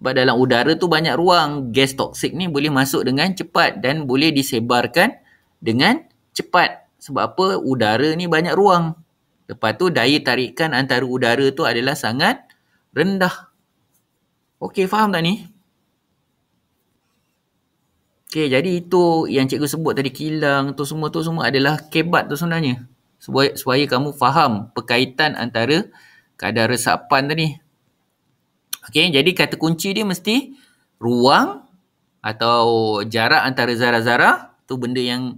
A: Sebab dalam udara tu banyak ruang. Gas toksik ni boleh masuk dengan cepat dan boleh disebarkan dengan cepat. Sebab apa? Udara ni banyak ruang. Lepas tu daya tarikan antara udara tu adalah sangat rendah. Okey, faham tak ni? Okey, jadi itu yang cikgu sebut tadi, kilang tu semua adalah kebat tu sebenarnya. Supaya kamu faham perkaitan antara kadar resapan tadi. Okey, jadi kata kunci dia mesti ruang atau jarak antara zarah-zarah. Tu benda yang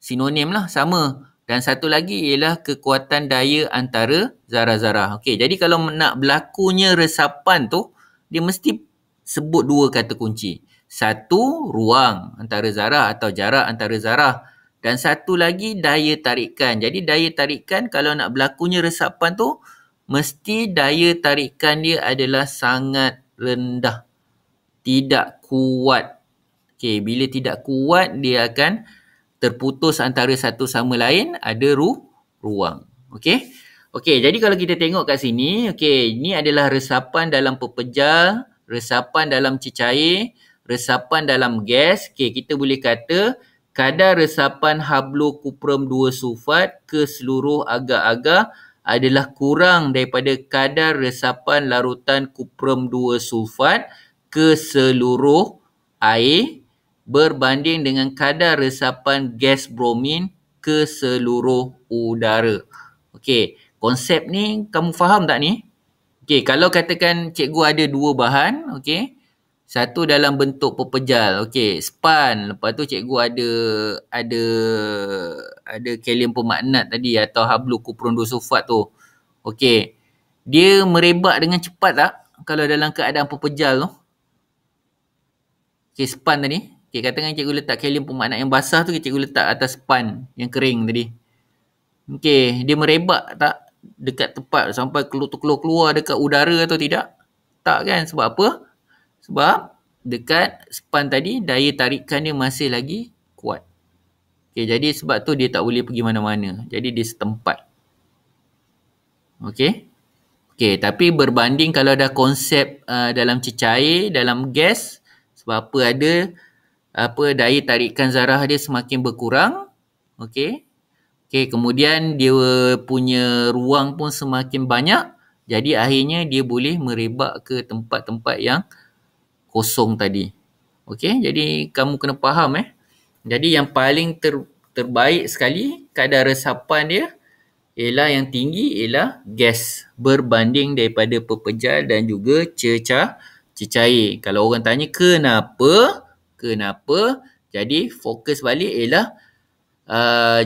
A: sinonim lah, sama. Dan satu lagi ialah kekuatan daya antara zarah-zarah. Okey, jadi kalau nak berlakunya resapan tu, dia mesti sebut dua kata kunci. Satu, ruang antara zarah atau jarak antara zarah. Dan satu lagi, daya tarikan. Jadi daya tarikan kalau nak berlakunya resapan tu, mesti daya tarikan dia adalah sangat rendah. Tidak kuat. Okey, bila tidak kuat, dia akan terputus antara satu sama lain, ada ruang. Okey. Okey, jadi kalau kita tengok kat sini, okey, ini adalah resapan dalam pepejal, resapan dalam cecair, resapan dalam gas. Okey, kita boleh kata kadar resapan hablokuprum 2 sulfat ke seluruh agar-agar adalah kurang daripada kadar resapan larutan kuprum 2 sulfat ke seluruh air berbanding dengan kadar resapan gas bromin ke seluruh udara. Okey, konsep ni kamu faham tak ni? Okey, kalau katakan cikgu ada dua bahan, okey. Satu dalam bentuk pepejal, okey, span. Lepas tu cikgu ada kalium permagnat tadi atau hablokuprum 2 sulfat tu. Okey. Dia merebak dengan cepat tak kalau dalam keadaan pepejal tu? Okey, span tadi. Okey, katakan cikgu letak kalium permagnat yang basah tu, cikgu letak atas span yang kering tadi. Okey, dia merebak tak dekat tempat sampai keluar dekat udara atau tidak? Tak kan? Sebab apa? Sebab dekat span tadi daya tarikan dia masih lagi kuat. Okey, jadi sebab tu dia tak boleh pergi mana-mana. Jadi dia setempat. Okey. Okey, tapi berbanding kalau ada konsep dalam cecair, dalam gas, sebab apa daya tarikan zarah dia semakin berkurang. Okey. Okey, kemudian dia punya ruang pun semakin banyak. Jadi akhirnya dia boleh merebak ke tempat-tempat yang kosong tadi. Okey, jadi kamu kena faham Jadi yang paling terbaik sekali kadar resapan dia ialah yang tinggi ialah gas berbanding daripada pepejal dan juga cecair. Kalau orang tanya kenapa? Jadi fokus balik ialah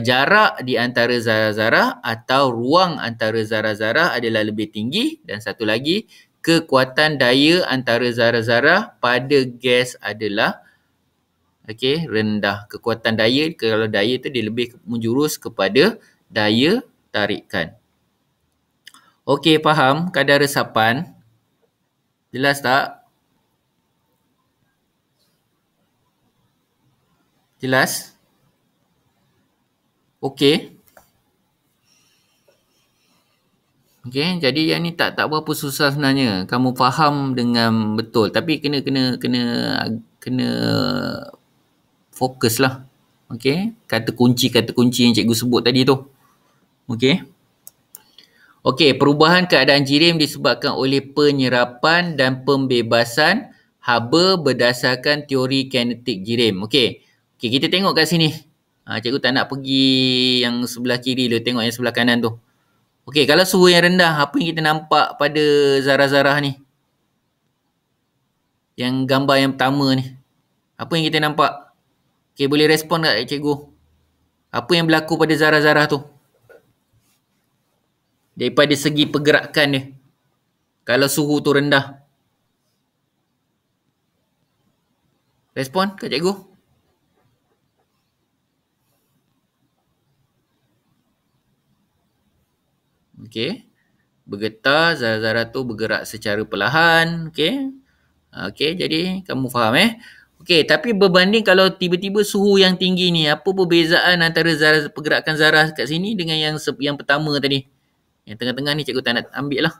A: jarak di antara zarah-zarah atau ruang antara zarah-zarah adalah lebih tinggi, dan satu lagi kekuatan daya antara zarah-zarah pada gas adalah rendah. Kekuatan daya, kalau daya tu dia lebih menjurus kepada daya tarikan. Okey, faham kadar resapan? Jelas tak? Jelas? Okey. Okey, jadi yang ni tak berapa susah sebenarnya. Kamu faham dengan betul, tapi kena fokus lah. Okey, kata kunci yang cikgu sebut tadi tu. Okey. Okey, perubahan keadaan jirim disebabkan oleh penyerapan dan pembebasan haba berdasarkan teori kinetik jirim. Okey, kita tengok kat sini. Cikgu tak nak pergi yang sebelah kiri dulu, tengok yang sebelah kanan tu. Okey, kalau suhu yang rendah, apa yang kita nampak pada zarah-zarah ni? Yang gambar yang pertama ni. Apa yang kita nampak? Okey, boleh respon tak cikgu? Apa yang berlaku pada zarah-zarah tu? Daripada segi pergerakan dia. Kalau suhu tu rendah. Respon kat cikgu? Okey. Bergetar, zarah-zarah tu bergerak secara perlahan. Okey. Okey, jadi kamu faham Okey, tapi berbanding kalau tiba-tiba suhu yang tinggi ni, apa perbezaan antara pergerakan zarah kat sini dengan yang pertama tadi? Yang tengah-tengah ni cikgu tak nak ambil lah.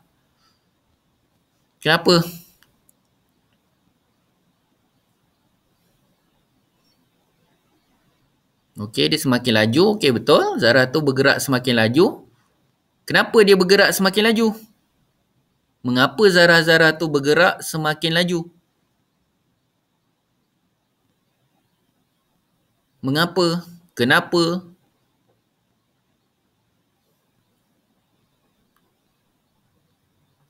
A: Kenapa? Okey, dia semakin laju. Okey, betul. Zarah tu bergerak semakin laju. Kenapa dia bergerak semakin laju? Mengapa zarah-zarah tu bergerak semakin laju? Mengapa? Kenapa?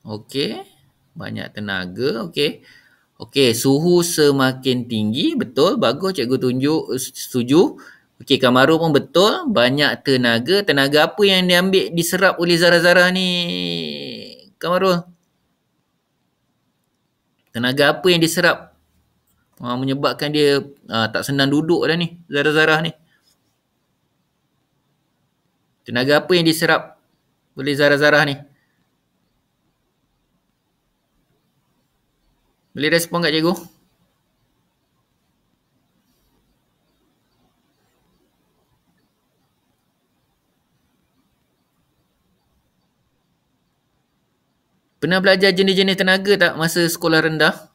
A: Okey, banyak tenaga. Okey, suhu semakin tinggi. Betul, bagus cikgu tunjuk, setuju. Okey, Kamaru pun betul. Banyak tenaga. Tenaga apa yang diambil, diserap oleh zarah-zarah ni, Kamaru? Tenaga apa yang diserap? Menyebabkan dia tak senang duduk dah ni, zarah-zarah ni. Tenaga apa yang diserap oleh zarah-zarah ni? Boleh respon kat cikgu? Pernah belajar jenis-jenis tenaga tak masa sekolah rendah?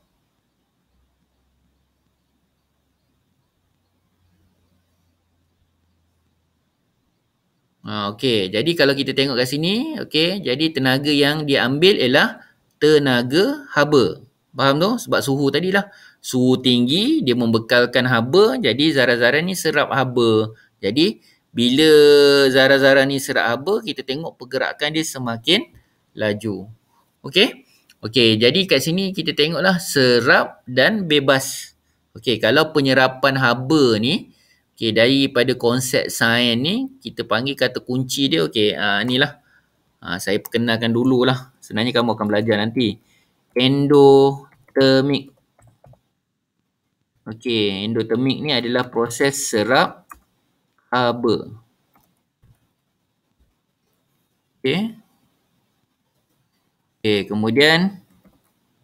A: Okey, jadi kalau kita tengok kat sini, okey, jadi tenaga yang diambil ialah tenaga haba. Faham tu? Sebab suhu tadilah. Suhu tinggi, dia membekalkan haba, jadi zarah-zarah ni serap haba. Jadi, bila zarah-zarah ni serap haba, kita tengok pergerakan dia semakin laju. Okey? Okey, jadi kat sini kita tengoklah serap dan bebas. Okey, kalau penyerapan haba ni, okey, daripada konsep sains ni, kita panggil kata kunci dia, okey, inilah. Saya perkenalkan dululah. Sebenarnya kamu akan belajar nanti. Endotermik. Okey, endotermik ni adalah proses serap haba. Okey. Okey, kemudian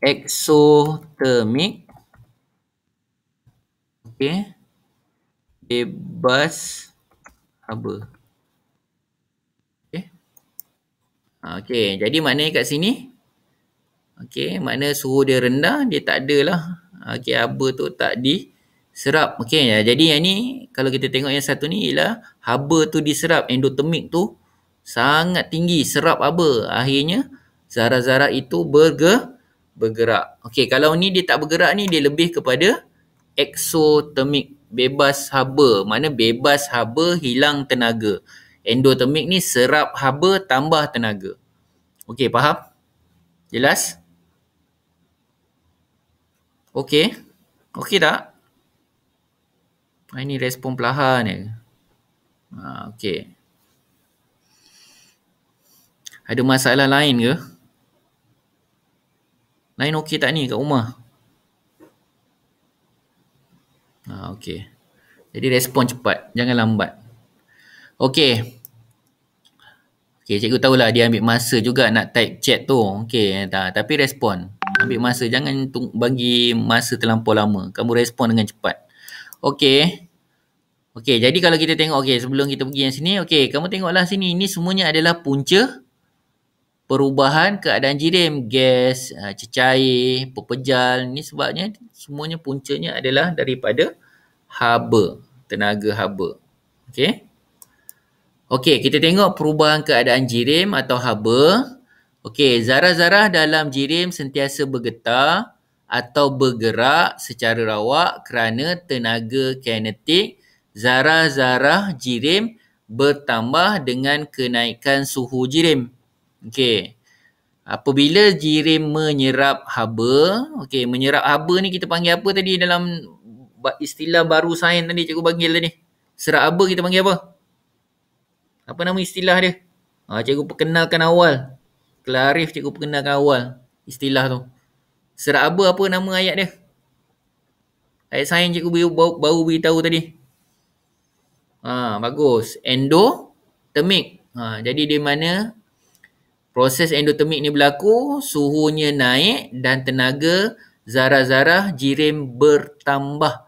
A: eksotermik. Okey. Bebas haba. Okey. Okey, jadi maknanya kat sini, okey, makna suhu dia rendah, dia tak adalah. Okey, haba tu tak diserap. Okey, jadi yang ni, kalau kita tengok yang satu ni ialah haba tu diserap. Endotermik tu sangat tinggi, serap haba. Akhirnya, zarah-zarah itu bergerak. Okey, kalau ni dia tak bergerak ni, dia lebih kepada eksotermik, bebas haba. Mana bebas haba, hilang tenaga. Endotermik ni serap haba tambah tenaga. Okey, faham? Jelas? Okey? Okey tak? Ini respon perlahan je. Okey. Ada masalah lain ke? Lain okey tak ni kat rumah? Okey. Jadi respon cepat. Jangan lambat. Okey. Okey, cikgu tahulah dia ambil masa juga nak type chat tu. Okey, tapi respon. Ambil masa. Jangan bagi masa terlampau lama. Kamu respon dengan cepat. Okey. Okey, jadi kalau kita tengok, okey, sebelum kita pergi yang sini, okey, kamu tengoklah sini. Ini semuanya adalah punca perubahan keadaan jirim. Gas, cecair, pepejal. Ni sebabnya semuanya puncanya adalah daripada haba. Tenaga haba. Okey. Okey, kita tengok perubahan keadaan jirim atau haba. Okey, zarah-zarah dalam jirim sentiasa bergetar atau bergerak secara rawak kerana tenaga kinetik zarah-zarah jirim bertambah dengan kenaikan suhu jirim. Okey. Apabila jirim menyerap haba, okey, menyerap haba ni kita panggil apa tadi dalam istilah baru sains tadi cikgu panggil tadi? Serap haba kita panggil apa? Apa nama istilah dia? Cikgu perkenalkan awal. Clarif cikgu perkenalkan awal istilah tu. Serap haba apa nama ayat dia? Ayat sains cikgu baru beritahu tadi. Bagus. Endotermik. Jadi di mana proses endotermik ni berlaku, suhunya naik dan tenaga zarah-zarah jirim bertambah.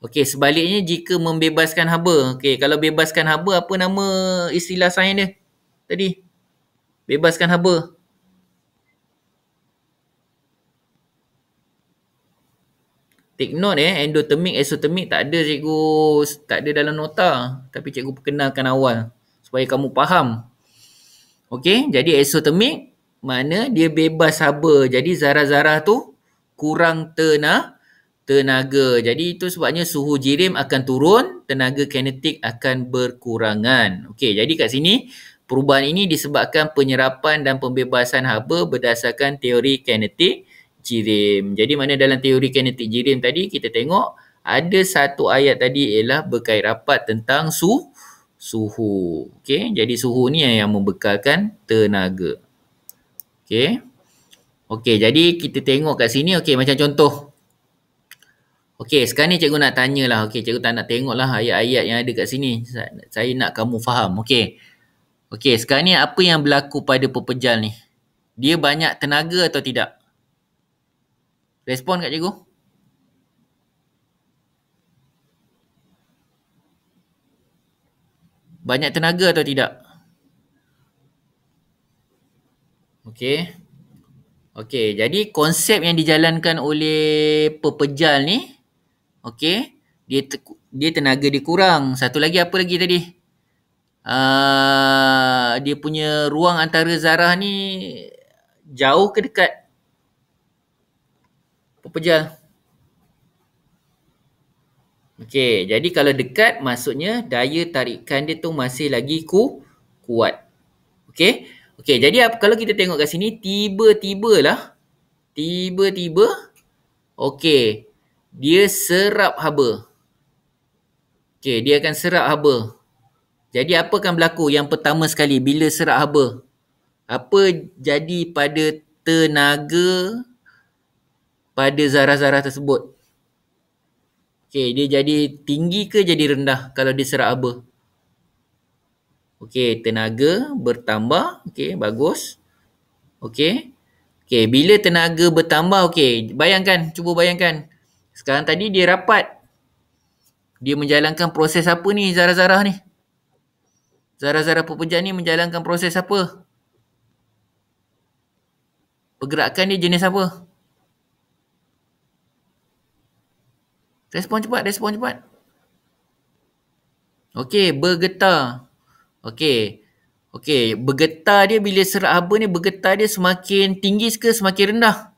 A: Okey, sebaliknya jika membebaskan haba. Okey, kalau bebaskan haba, apa nama istilah sains dia tadi? Bebaskan haba. Take note endotermik, eksotermik tak ada cikgu, tak ada dalam nota. Tapi cikgu perkenalkan awal supaya kamu faham. Okey, jadi eksotermik mana dia bebas haba. Jadi zarah-zarah tu kurang tenaga. Jadi itu sebabnya suhu jirim akan turun, tenaga kinetik akan berkurangan. Okey, jadi kat sini perubahan ini disebabkan penyerapan dan pembebasan haba berdasarkan teori kinetik jirim. Jadi mana dalam teori kinetik jirim tadi kita tengok Ada satu ayat tadi ialah berkait rapat tentang suhu. Okey, jadi suhu ni yang membekalkan tenaga. Okey. Okey, jadi kita tengok kat sini, okey, macam contoh. Okey, sekarang ni cikgu nak tanya lah. Okey, cikgu tak nak tengok lah ayat-ayat yang ada kat sini. Saya nak kamu faham. Okey. Okey, sekarang ni apa yang berlaku pada pepejal ni? Dia banyak tenaga atau tidak? Respon kat cikgu. Banyak tenaga atau tidak? Okey. Okey, jadi konsep yang dijalankan oleh pepejal ni, okey, dia tenaga dia kurang. Satu lagi apa lagi tadi? Dia punya ruang antara zarah ni jauh ke dekat pepejal? Okey, jadi kalau dekat maksudnya daya tarikan dia tu masih lagi kuat. Okey? Okey, jadi kalau kita tengok kat sini tiba-tiba okey, dia serap haba. Okey, dia akan serap haba. Jadi apa akan berlaku yang pertama sekali bila serap haba? Apa jadi pada tenaga pada zarah-zarah tersebut? Okey, dia jadi tinggi ke jadi rendah kalau dia serap haba? Okey, tenaga bertambah. Okey, bagus. Okey. Okey, bila tenaga bertambah, okey, bayangkan, cuba bayangkan. Sekarang tadi dia rapat. Dia menjalankan proses apa ni zarah-zarah ni? Zarah-zarah pepejal ni menjalankan proses apa? Pergerakan dia jenis apa? Respon cepat. Okey, bergetar. Okey, bergetar dia bila serap haba ni, bergetar dia semakin tinggi ke semakin rendah?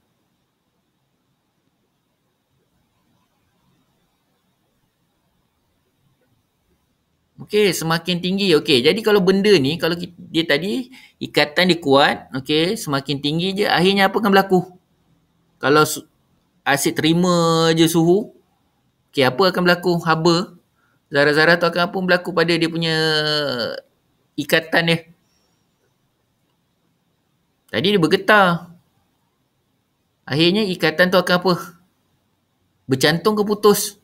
A: Okey, semakin tinggi. Okey, jadi kalau benda ni, kalau dia tadi ikatan dia kuat, okey, semakin tinggi je, akhirnya apa akan berlaku? Kalau asyik terima je suhu, okey, apa akan berlaku? Haba, zarah-zarah tu akan apa berlaku pada dia punya ikatan dia? Tadi dia bergetar. Akhirnya ikatan tu akan apa? Bercantum ke putus?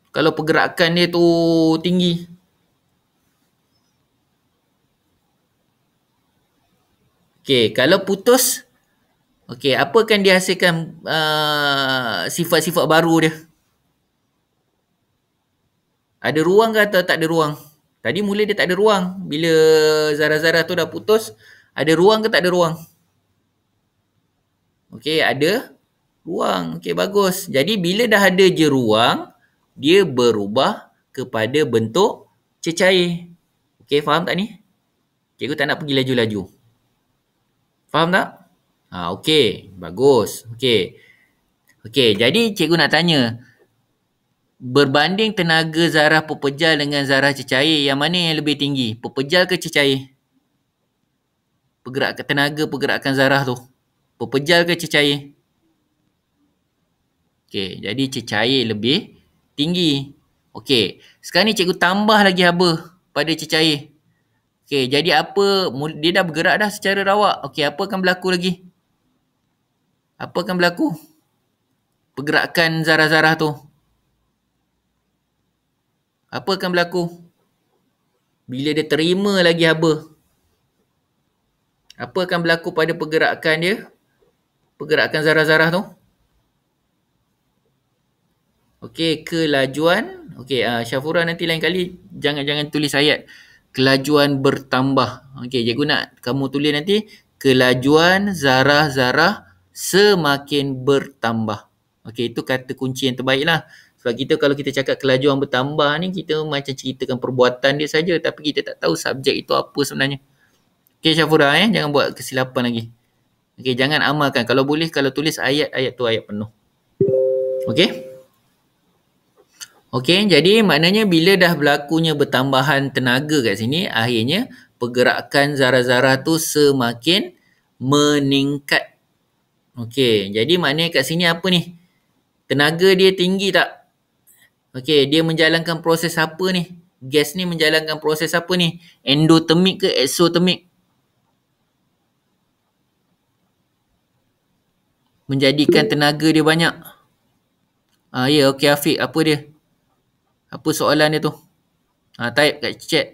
A: Kalau pergerakan dia tu tinggi. Okey, kalau putus, okey, apa akan dihasilkan sifat-sifat baru dia? Ada ruang ke atau tak ada ruang? Tadi mula dia tak ada ruang. Bila zarah-zarah tu dah putus, ada ruang ke tak ada ruang? Okey, ada ruang. Okey, bagus. Jadi bila dah ada je ruang, dia berubah kepada bentuk cecair. Okey, faham tak ni? Cikgu tak nak pergi laju-laju. Faham tak? Okey, bagus. Okey, jadi cikgu nak tanya, berbanding tenaga zarah pepejal dengan zarah cecair, yang mana yang lebih tinggi? Pepejal ke cecair? Tenaga pergerakan zarah tu. Pepejal ke cecair? Okey, jadi cecair lebih tinggi. Okey, sekarang ni cikgu tambah lagi haba pada cecair. Okey, jadi apa? Dia dah bergerak dah secara rawak. Okey, apa akan berlaku lagi? Apa akan berlaku? Pergerakan zarah-zarah tu. Apa akan berlaku? Bila dia terima lagi haba. Apa akan berlaku pada pergerakan dia? Pergerakan zarah-zarah tu. Okey, kelajuan. Okey, Syafura nanti lain kali jangan tulis ayat kelajuan bertambah. Okey, cikgu nak kamu tulis nanti kelajuan zarah-zarah semakin bertambah. Okey, itu kata kunci yang terbaik lah. Sebab kalau kita cakap kelajuan bertambah ni, kita macam ceritakan perbuatan dia saja, tapi kita tak tahu subjek itu apa sebenarnya. Okey, Syafura, jangan buat kesilapan lagi. Okey, jangan amalkan. Kalau boleh, kalau tulis ayat tu ayat penuh. Okey? Okey, jadi maknanya bila dah berlakunya bertambahan tenaga kat sini, akhirnya pergerakan zarah-zarah tu semakin meningkat. Okey, jadi maknanya kat sini apa ni? Tenaga dia tinggi tak? Okey, dia menjalankan proses apa ni? Gas ni menjalankan proses apa ni? Endotermik ke eksotermik? Menjadikan tenaga dia banyak. Ya, okey Afiq, apa dia? Apa soalan dia tu? Type kat chat.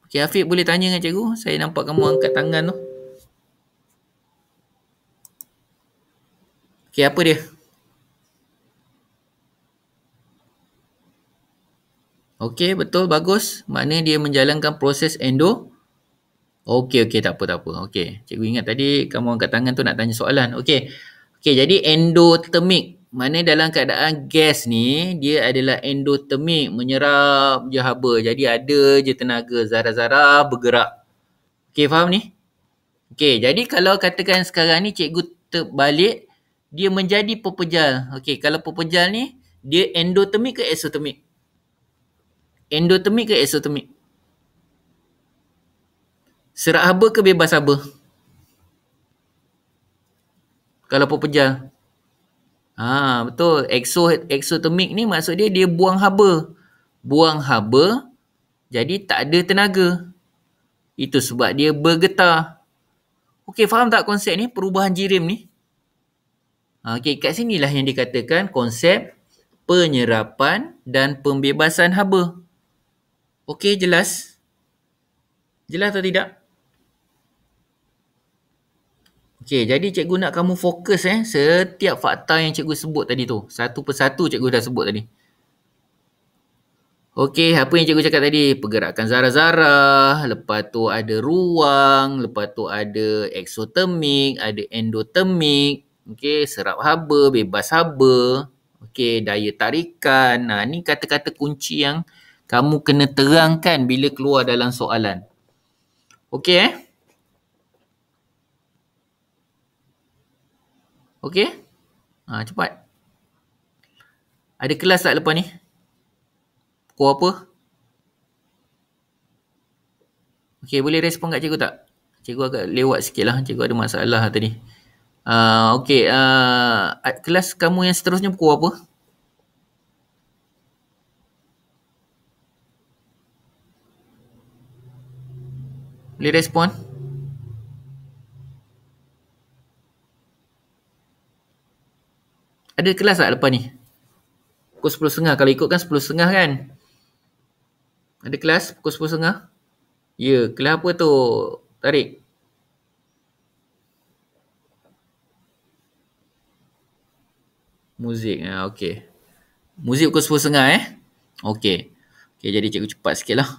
A: Okey, Afiq boleh tanya dengan cikgu? Saya nampak kamu angkat tangan tu. Okey, apa dia? Okey, betul, bagus. Maknanya dia menjalankan proses Okey, tak apa. Okey, cikgu ingat tadi kamu angkat tangan tu nak tanya soalan. Okey, jadi endotermik. Mana dalam keadaan gas ni, dia adalah endotermik, menyerap je haba. Jadi ada je tenaga, zarah-zarah bergerak. Okey, faham ni? Okey, jadi kalau katakan sekarang ni cikgu terbalik, dia menjadi pepejal. Okey, kalau pepejal ni, dia endotermik ke eksotermik? Endotermik ke eksotermik? Serak haba ke bebas haba? Kalau pepejal. Betul. Eksotermik ni maksud dia buang haba. Buang haba, jadi tak ada tenaga. Itu sebab dia bergetar. Okey, faham tak konsep ni? Perubahan jirim ni? Okey, kat sinilah yang dikatakan konsep penyerapan dan pembebasan haba. Okey, jelas? Jelas atau tidak? Okey, jadi cikgu nak kamu fokus setiap fakta yang cikgu sebut tadi tu. Satu persatu cikgu dah sebut tadi. Okey, apa yang cikgu cakap tadi? Pergerakan zarah-zarah, lepas tu ada ruang, lepas tu ada eksotermik, ada endotermik, okey, serap haba, bebas haba, okey, daya tarikan. Ni kata-kata kunci yang kamu kena terangkan bila keluar dalam soalan. Okey Okey? Cepat. Ada kelas tak lepas ni? Pukul apa? Okey, boleh respon kat cikgu tak? Cikgu agak lewat sikit lah. Cikgu ada masalah tadi. Okey, kelas kamu yang seterusnya pukul apa? Boleh respon? Ada kelas tak lepas ni? Pukul 10.30. Kalau ikutkan 10.30 kan? Ada kelas pukul 10.30? Ya, kelas apa tu, Tarik? Muzik. Okey. Muzik pukul 10.30 Okey. Jadi cikgu cepat sikit lah.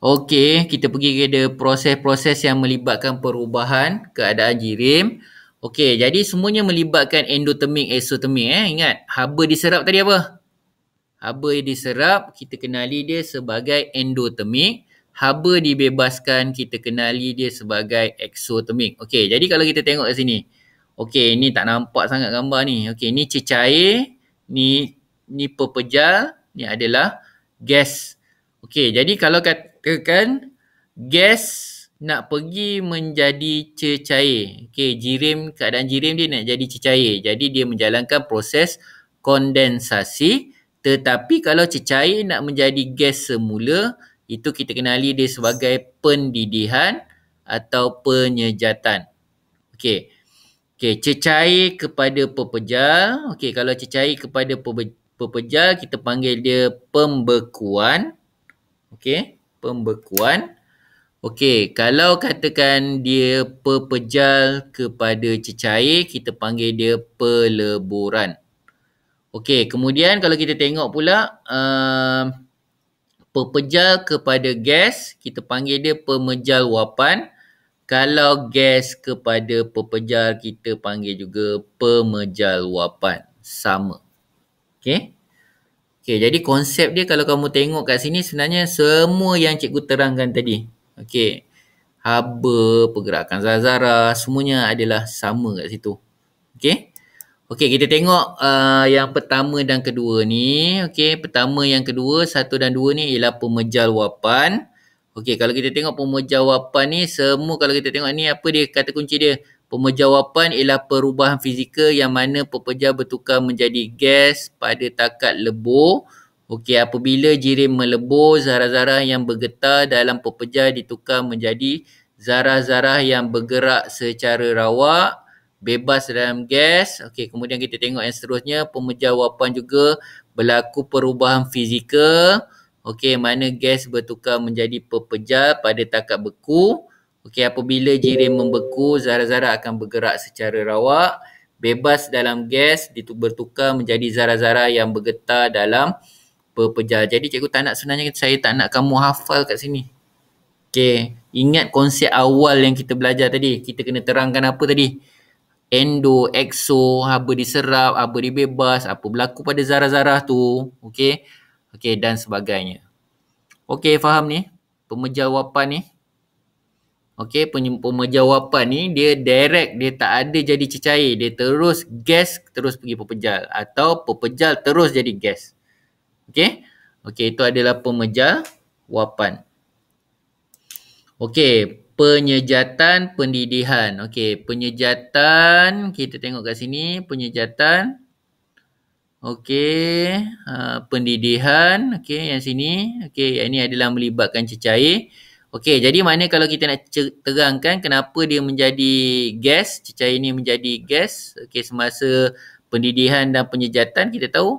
A: Okey, kita pergi kepada proses-proses yang melibatkan perubahan keadaan jirim. Okey, jadi semuanya melibatkan endotermik, eksotermik. Ingat, haba diserap tadi apa? Haba diserap, kita kenali dia sebagai endotermik. Haba dibebaskan, kita kenali dia sebagai eksotermik. Okey, jadi kalau kita tengok kat sini. Okey, ni tak nampak sangat gambar ni. Okey, ni cecair, ni pepejal, ni adalah gas. Okey, jadi kalau katakan gas nak pergi menjadi cecair. Okey, keadaan jirim dia nak jadi cecair. Jadi dia menjalankan proses kondensasi. Tetapi kalau cecair nak menjadi gas semula, itu kita kenali dia sebagai pendidihan atau penyejatan. Okey, cecair kepada pepejal. Okey, kalau cecair kepada pepejal, kita panggil dia pembekuan. Okey, pembekuan. Okey, kalau katakan dia pepejal kepada cecair, kita panggil dia peleburan. Okey, kemudian kalau kita tengok pula pepejal kepada gas, kita panggil dia pemejal wapan. Kalau gas kepada pepejal, kita panggil juga pemejal wapan. Sama. Okey. Jadi konsep dia kalau kamu tengok kat sini sebenarnya semua yang cikgu terangkan tadi. Okey. Haba, pergerakan zarah-zarah, semuanya adalah sama kat situ. Okey. Kita tengok yang pertama dan kedua ni. Okey, pertama yang kedua, 1 dan 2 ni ialah pemejal wapan. Okey, kalau kita tengok pemejal wapan ni, semua kalau kita tengok ni apa dia kata kunci dia? Pemejawapan ialah perubahan fizikal yang mana pepejal bertukar menjadi gas pada takat lebur. Okey, apabila jirim melebur, zarah-zarah yang bergetar dalam pepejal ditukar menjadi zarah-zarah yang bergerak secara rawak, bebas dalam gas. Okey, kemudian kita tengok yang seterusnya, pemejawapan juga berlaku perubahan fizikal. Okey, mana gas bertukar menjadi pepejal pada takat beku. Okey, apabila jirim membeku, zarah-zarah akan bergerak secara rawak, bebas dalam gas, bertukar menjadi zarah-zarah yang bergetar dalam pepejal. Jadi cikgu tak nak, sebenarnya saya tak nak kamu hafal kat sini. Okey, ingat konsep awal yang kita belajar tadi. Kita kena terangkan apa tadi? Endo, exo, haba diserap, haba dibebas, apa berlaku pada zarah-zarah tu. Okey. Okey, dan sebagainya. Okey, faham ni? Pemejawapan ni. Okey, pemejawapan ni dia direct, dia tak ada jadi cecair. Dia terus gas, terus pergi pepejal. Atau pepejal terus jadi gas. Okey? Okey, itu adalah pemejawapan. Okey, penyejatan pendidihan. Okey, penyejatan, kita tengok kat sini, penyejatan. Okey, pendidihan. Okey, yang sini. Okey, yang ini adalah melibatkan cecair. Okey, jadi mana kalau kita nak terangkan kenapa dia menjadi gas, cecair ini menjadi gas. Okey, semasa pendidihan dan penyejatan, kita tahu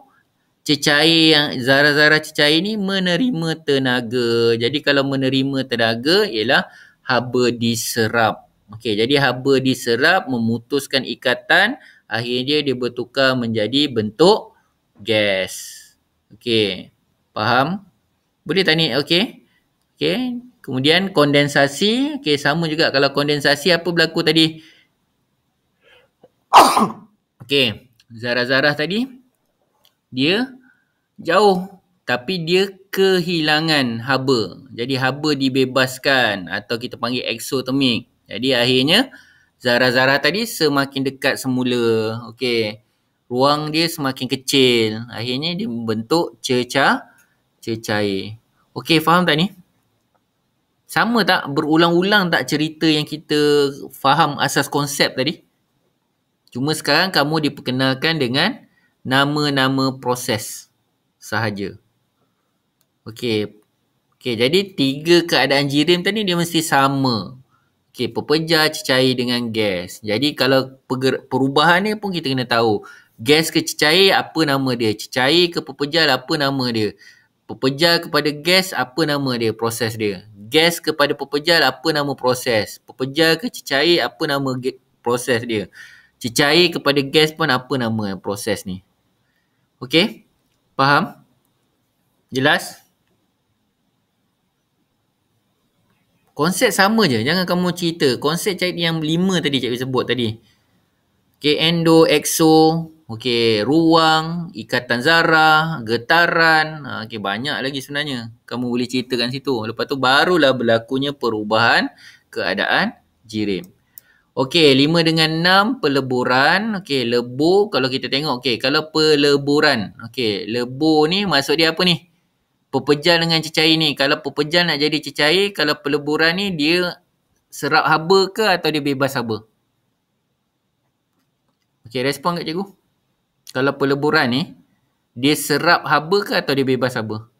A: cecair yang zarah-zarah cecair ni menerima tenaga. Jadi kalau menerima tenaga ialah haba diserap. Okey, jadi haba diserap memutuskan ikatan, akhirnya dia bertukar menjadi bentuk gas. Okey, faham? Boleh tak ni? Okey. Okey, kemudian kondensasi. Okey, sama juga kalau kondensasi apa berlaku tadi? Okey, zarah-zarah tadi dia jauh tapi dia kehilangan haba. Jadi haba dibebaskan atau kita panggil eksotermik. Jadi akhirnya zarah-zarah tadi semakin dekat semula. Okey. Ruang dia semakin kecil. Akhirnya dia membentuk cecair. Okey, faham tak ni? Sama tak? Berulang-ulang tak cerita yang kita faham asas konsep tadi? Cuma sekarang kamu diperkenalkan dengan nama-nama proses sahaja. Okey. Okey, jadi 3 keadaan jirim tadi dia mesti sama. Okey, pepejal, cecair dengan gas. Jadi kalau perubahan ni pun kita kena tahu. Gas ke cecair, apa nama dia? Cecair ke pepejal, apa nama dia? Pepejal kepada gas, apa nama dia? Proses dia. Gas kepada pepejal, apa nama proses? Pepejal ke cecair, apa nama proses dia? Cecair kepada gas pun apa nama proses ni? Okey? Faham? Jelas? Konsep sama je. Jangan kamu cerita. Konsep yang 5 tadi cikgu sebut tadi. Okey, endo, exo. Okey, ruang, ikatan zarah, getaran. Okey, banyak lagi sebenarnya. Kamu boleh ceritakan situ. Lepas tu barulah berlakunya perubahan keadaan jirim. Okey, 5 dengan 6 peleburan. Okey, lebur kalau kita tengok. Okey, kalau peleburan. Okey, lebur ni maksud dia apa ni? Pepejal dengan cecair ni. Kalau pepejal nak jadi cecair, kalau peleburan ni dia serap haba ke atau dia bebas haba? Okey, respon kat cikgu. Kalau peleburan ni, dia serap haba ke atau dia bebas haba?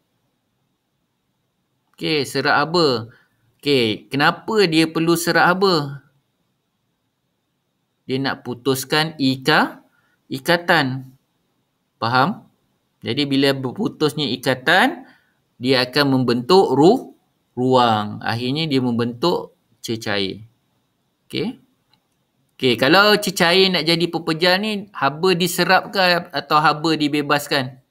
A: Okey, serap haba. Okey, kenapa dia perlu serap haba? Dia nak putuskan ikatan. Faham? Jadi bila berputusnya ikatan, dia akan membentuk ruang. Akhirnya dia membentuk cecair. Okey. Okey, kalau cecair nak jadi pepejal ni, haba diserap ke atau haba dibebaskan?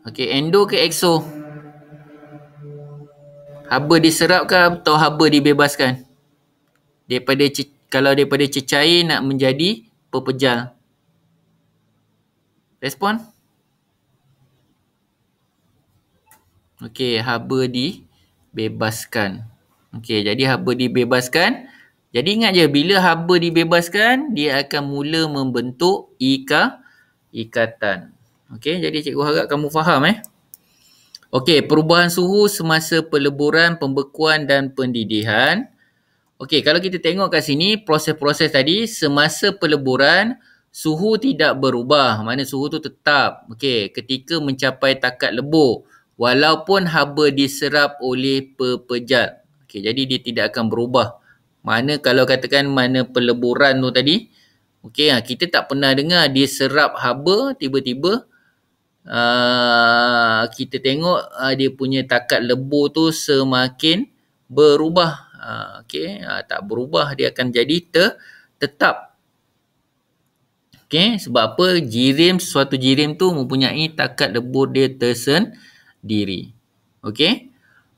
A: Okey, endo ke exo? Haba diserap ke atau haba dibebaskan? Kalau daripada cecair nak menjadi pepejal. Respon? Okey, haba dibebaskan. Okey, jadi haba dibebaskan. Jadi ingat je, bila haba dibebaskan, dia akan mula membentuk ikatan. Okey, jadi cikgu harap kamu faham Okey, perubahan suhu semasa peleburan, pembekuan dan pendidihan. Okey, kalau kita tengok kat sini, proses-proses tadi, semasa peleburan, suhu tidak berubah. Mana suhu tu tetap. Okey, ketika mencapai takat lebur, walaupun haba diserap oleh pepejal. Okey, jadi dia tidak akan berubah. Mana kalau katakan mana peleburan tu tadi, okey, kita tak pernah dengar dia serap haba, tiba-tiba kita tengok dia punya takat lebur tu semakin berubah. Okey, tak berubah, dia akan jadi tetap. Okey, sebab apa? Suatu jirim tu mempunyai takat lebur dia tersendiri. Okey.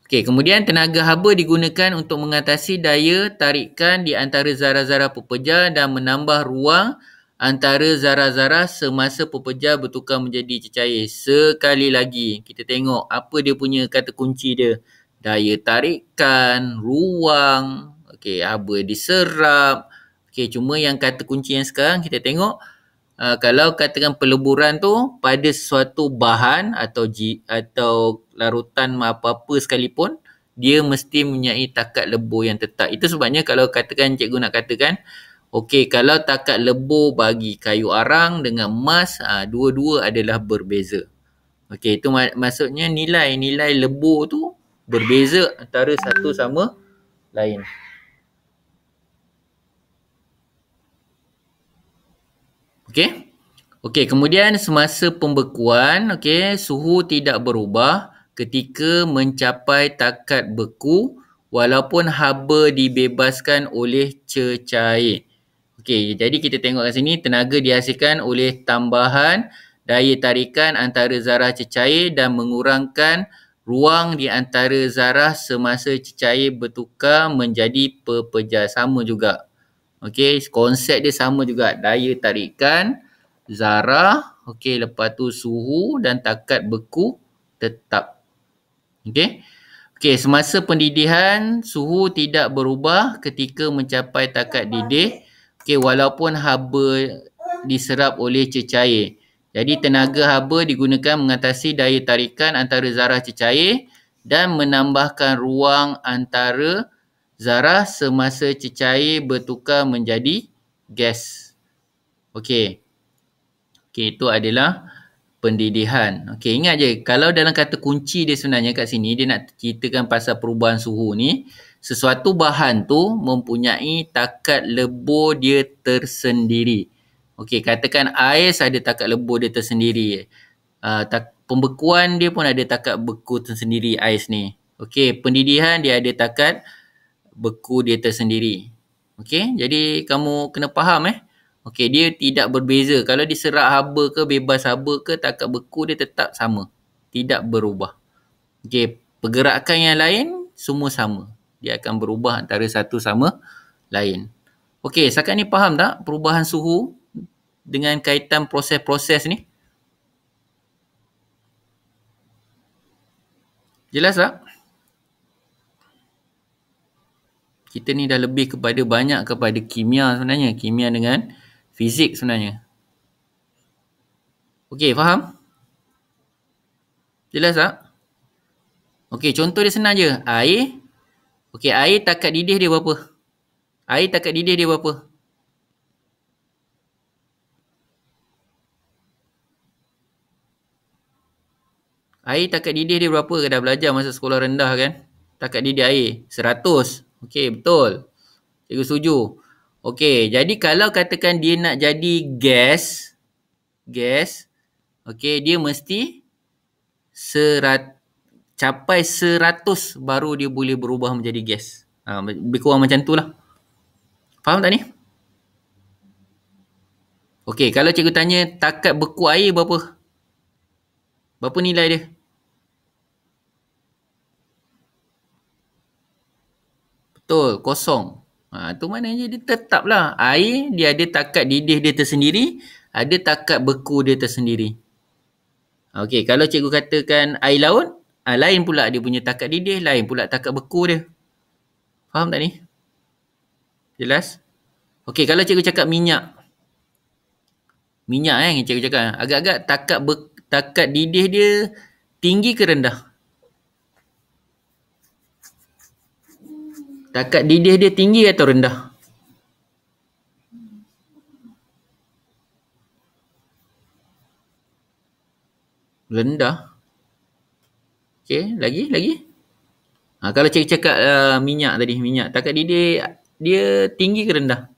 A: Okey, kemudian tenaga haba digunakan untuk mengatasi daya tarikan di antara zarah-zarah pepejal dan menambah ruang antara zarah-zarah semasa pepejal bertukar menjadi cecair. Sekali lagi, kita tengok apa dia punya kata kunci dia. Daya tarikan, ruang, okey, haba diserap. Okey, cuma yang kata kunci yang sekarang kita tengok, kalau katakan peleburan tu pada suatu bahan atau larutan apa-apa sekalipun, dia mesti mempunyai takat lebur yang tetap. Itu sebabnya kalau katakan cikgu nak katakan, okey, kalau takat lebur bagi kayu arang dengan emas, dua-dua adalah berbeza. Okey, itu maksudnya nilai lebur tu berbeza antara satu sama lain. Okey. Okey, kemudian semasa pembekuan, okey, suhu tidak berubah ketika mencapai takat beku walaupun haba dibebaskan oleh cecair. Okey, jadi kita tengok kat sini tenaga dihasilkan oleh tambahan daya tarikan antara zarah cecair dan mengurangkan ruang di antara zarah semasa cecair bertukar menjadi pepejal. Sama juga. Okey, konsep dia sama juga. Daya tarikan, zarah, okey, lepas tu suhu dan takat beku tetap. Okey. Okey, semasa pendidihan, suhu tidak berubah ketika mencapai takat didih. Okey, walaupun haba diserap oleh cecair. Jadi tenaga haba digunakan mengatasi daya tarikan antara zarah cecair dan menambahkan ruang antara zarah semasa cecair bertukar menjadi gas. Okey. Okey, itu adalah pendidihan. Okey, ingat je, kalau dalam kata kunci dia sebenarnya kat sini, dia nak ceritakan pasal perubahan suhu ni, sesuatu bahan tu mempunyai takat lebur dia tersendiri. Okey, katakan ais ada takat lebur dia tersendiri. Pembekuan dia pun ada takat beku tersendiri, ais ni. Okey, pendidihan dia ada takat beku dia tersendiri. Okey, jadi kamu kena faham Okey, dia tidak berbeza. Kalau diserap haba ke, bebas haba ke, takat beku dia tetap sama. Tidak berubah. Okey, pergerakan yang lain semua sama. Dia akan berubah antara satu sama lain. Okey, setakat ni faham tak perubahan suhu dengan kaitan proses-proses ni? Jelas tak? Kita ni dah lebih banyak kepada kimia sebenarnya. Kimia dengan fizik sebenarnya. Okey, faham? Jelas tak? Okey, contoh dia senang je. Air. Okey, air takat didih dia berapa? Air takat didih dia berapa? Air takat didih dia berapa? Dah belajar masa sekolah rendah kan? Takat didih air. 100. Okey, betul. Cikgu setuju. Okey, jadi kalau katakan dia nak jadi gas, okey, dia mesti capai 100 baru dia boleh berubah menjadi gas. Lebih kurang macam tu lah. Faham tak ni? Okey, kalau cikgu tanya takat beku air berapa? Berapa nilai dia? Betul, kosong. Tu maknanya dia tetap lah. Air dia ada takat didih dia tersendiri, ada takat beku dia tersendiri. Okey, kalau cikgu katakan air laut, lain pula dia punya takat didih, lain pula takat beku dia. Faham tak ni? Jelas? Okey, kalau cikgu cakap minyak. Minyak yang cikgu cakap. Agak-agak takat didih dia tinggi ke rendah? Takat didih dia tinggi atau rendah? Rendah. Okey, lagi. Kalau cakap minyak tadi, minyak. Takat didih dia tinggi ke rendah?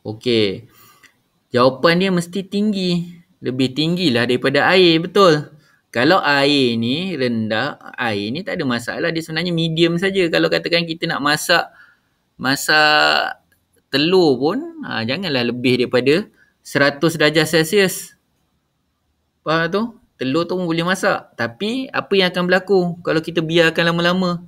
A: Okey. Jawapan dia mesti tinggi. Lebih tinggilah daripada air, betul. Kalau air ni rendah, air ni tak ada masalah. Dia sebenarnya medium saja. Kalau katakan kita nak masak telur pun, janganlah lebih daripada 100 darjah Celsius. Faham tu? Telur tu pun boleh masak. Tapi apa yang akan berlaku kalau kita biarkan lama-lama?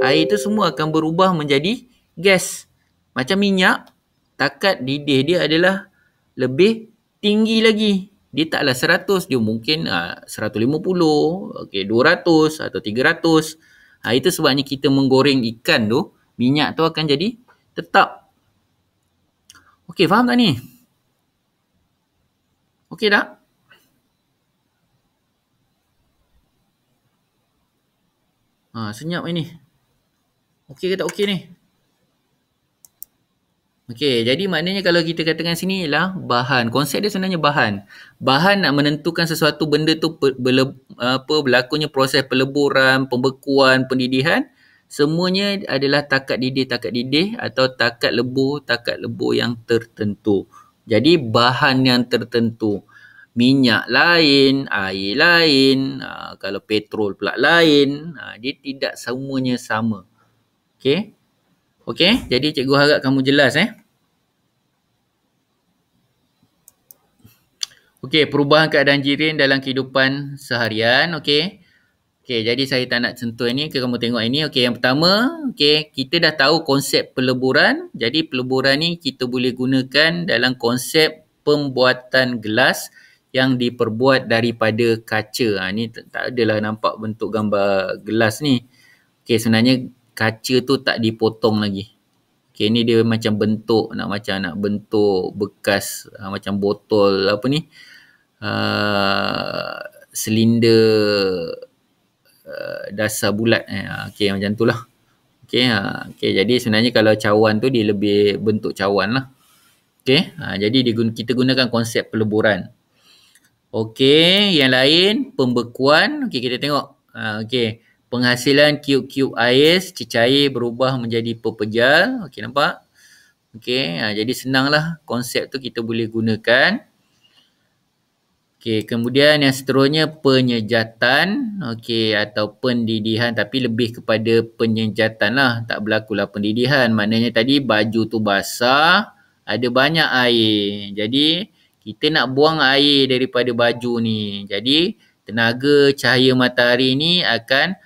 A: Air tu semua akan berubah menjadi gas. Macam minyak, takat didih dia adalah lebih tinggi lagi. Dia taklah 100, dia mungkin 150, okay, 200 atau 300. Itu sebabnya kita menggoreng ikan tu, minyak tu akan jadi tetap. Okey, faham tak ni? Okey tak? Senyap ini. Okey ke tak okey ni? Okey, jadi maknanya kalau kita katakan sini ialah bahan. Konsep dia sebenarnya bahan. Bahan nak menentukan sesuatu benda tu berlakunya proses peleburan, pembekuan, pendidihan. Semuanya adalah takat didih atau takat lebur yang tertentu. Jadi bahan yang tertentu. Minyak lain, air lain, kalau petrol pula lain. Dia tidak semuanya sama. Okey? Okey, jadi cikgu harap kamu jelas Okey, perubahan keadaan jirin dalam kehidupan seharian. Okey. Okey, jadi saya tak nak sentuh ini. Kamu tengok ini. Okey, yang pertama, okey, kita dah tahu konsep peleburan. Jadi peleburan ni kita boleh gunakan dalam konsep pembuatan gelas yang diperbuat daripada kaca. Ni tak adalah nampak bentuk gambar gelas ni. Okey, sebenarnya kaca tu tak dipotong lagi. Okey, ni dia macam nak bentuk bekas macam botol apa ni? Silinder dasar bulat. Okey, macam tu lah. Okey, jadi sebenarnya kalau cawan tu dia lebih bentuk cawan lah. Okey, jadi kita gunakan konsep peleburan. Okey, yang lain pembekuan. Okey, kita tengok. Okey, penghasilan kiub-kiub ais cecair berubah menjadi pepejal. Okey, nampak? Okey, jadi senanglah konsep tu kita boleh gunakan. Okey, kemudian yang seterusnya penyejatan. Okey, atau pendidihan, tapi lebih kepada penyejatan lah. Tak berlakulah pendidihan. Maknanya tadi baju tu basah, ada banyak air. Jadi kita nak buang air daripada baju ni. Jadi tenaga cahaya matahari ni akan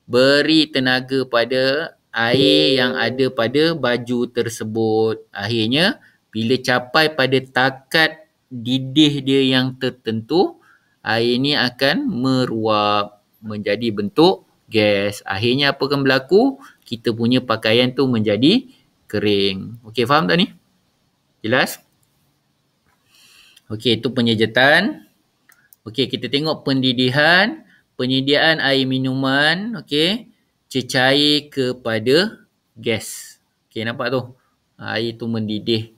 A: beri tenaga pada air yang ada pada baju tersebut. Akhirnya bila capai pada takat didih dia yang tertentu, air ni akan meruap menjadi bentuk gas. Akhirnya apa akan berlaku? Kita punya pakaian tu menjadi kering. Okey, faham tak ni? Jelas? Okey, itu penyejatan. Okey, kita tengok pendidihan. Penyediaan air minuman. Okey, cecair kepada gas. Okey, nampak tu? Air tu mendidih.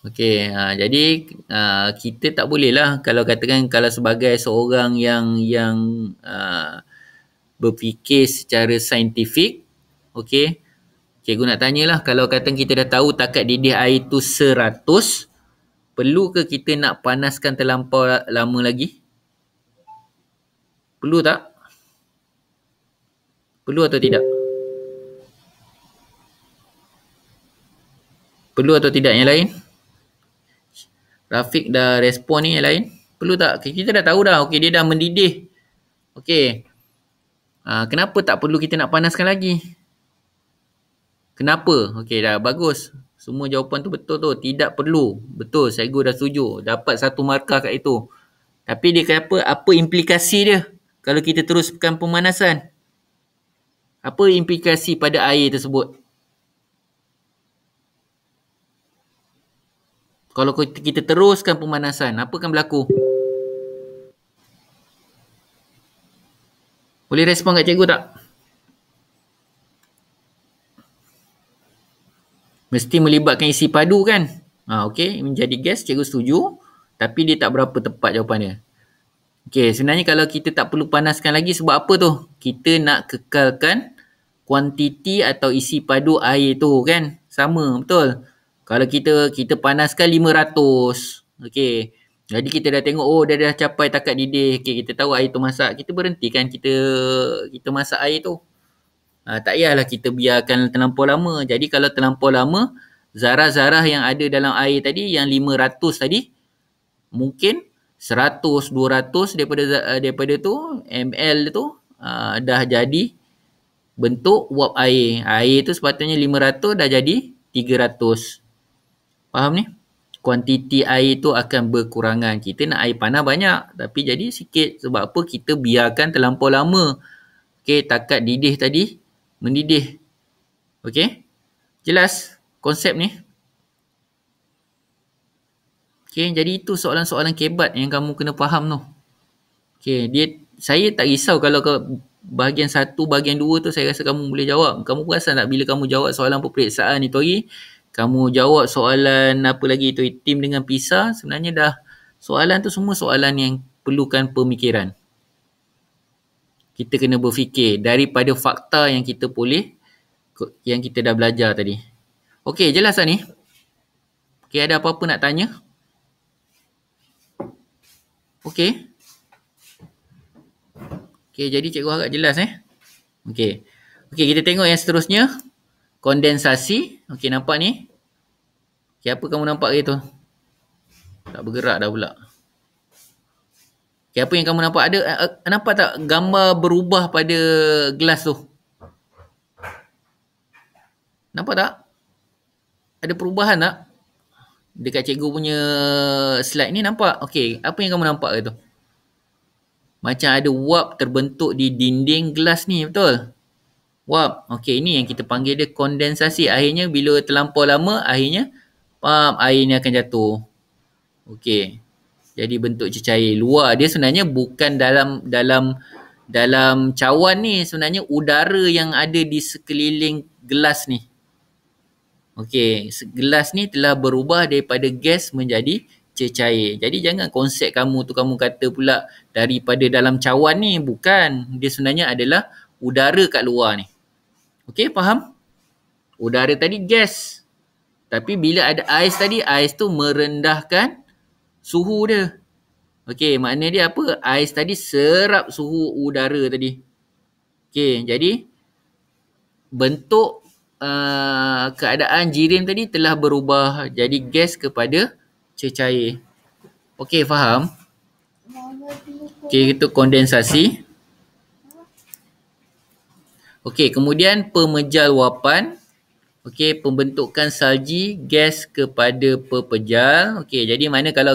A: Okey, jadi kita tak boleh lah kalau katakan kalau sebagai seorang yang berfikir secara saintifik. Okey, cikgu nak tanyalah, kalau katakan kita dah tahu takat didih air tu 100, perlu ke kita nak panaskan terlampau lama lagi? Perlu tak? Perlu atau tidak? Perlu atau tidak yang lain? Rafiq dah respon ni, yang lain? Perlu tak? Kita dah tahu dah. Okey, dia dah mendidih. Okey. Kenapa tak perlu kita nak panaskan lagi? Kenapa? Okey, dah bagus. Semua jawapan tu betul tu. Tidak perlu. Betul, cikgu dah setuju. Dapat 1 markah kat itu. Tapi dia kata apa implikasi dia kalau kita teruskan pemanasan? Apa implikasi pada air tersebut? Kalau kita teruskan pemanasan, apa akan berlaku? Boleh respon kat cikgu tak? Mesti melibatkan isi padu kan? Okey, menjadi gas cikgu setuju. Tapi dia tak berapa tepat jawapannya. Okey, sebenarnya kalau kita tak perlu panaskan lagi sebab apa tu? Kita nak kekalkan kuantiti atau isi padu air tu kan? Sama, betul? Kalau kita panaskan 500. Okey. Jadi kita dah tengok dia dah capai takat didih. Okey, kita tahu air tu masak. Kita berhentikan kita masak air tu. Tak payahlah kita biarkan terlampau lama. Jadi kalau terlampau lama, zarah-zarah yang ada dalam air tadi, yang 500 tadi, mungkin 100, 200 daripada tu, ml tu, dah jadi bentuk wap air. Air tu sepatutnya 500 dah jadi 300. Faham ni? Kuantiti air tu akan berkurangan. Kita nak air panas banyak, tapi jadi sikit. Sebab apa? Kita biarkan terlampau lama. Okey, takat didih tadi mendidih. Okey? Jelas konsep ni? Okey, jadi itu soalan-soalan kebat yang kamu kena faham tu. Okey, saya tak risau kalau bahagian 1, bahagian 2 tu saya rasa kamu boleh jawab. Kamu perasan tak bila kamu jawab soalan peperiksaan itu hari, kamu jawab soalan apa lagi tu, tim dengan PISA, sebenarnya dah soalan tu semua soalan yang perlukan pemikiran. Kita kena berfikir daripada fakta yang kita dah belajar tadi. Okey, jelas tak ni? Okey, ada apa-apa nak tanya? Okey. Okey, jadi cikgu harap jelas Okey. Okey, kita tengok yang seterusnya. Kondensasi. Okey, nampak ni? Okey, apa kamu nampak tu? Tak bergerak dah pula. Okey, apa yang kamu nampak? Nampak tak gambar berubah pada gelas tu? Nampak tak? Ada perubahan tak? Dekat cikgu punya slide ni nampak? Okey, apa yang kamu nampak tu? Macam ada wap terbentuk di dinding gelas ni, betul? Wap. Okey, ini yang kita panggil dia kondensasi. Akhirnya bila terlampau lama, akhirnya air ni akan jatuh. Okey. Jadi bentuk cecair luar. Dia sebenarnya bukan dalam cawan ni. Sebenarnya udara yang ada di sekeliling gelas ni. Okey, gelas ni telah berubah daripada gas menjadi cecair. Jadi jangan konsep kamu kata pula daripada dalam cawan ni. Bukan. Dia sebenarnya adalah udara kat luar ni. Okey, faham? Udara tadi gas. Tapi bila ada ais tadi, ais tu merendahkan suhu dia. Okey, makna dia apa? Ais tadi serap suhu udara tadi. Okey, jadi bentuk keadaan jirim tadi telah berubah jadi gas kepada cecair. Okey, faham? Okey, itu kondensasi. Okey, kemudian pemejal wapan. Okey, pembentukan salji gas kepada pepejal. Okey, jadi mana kalau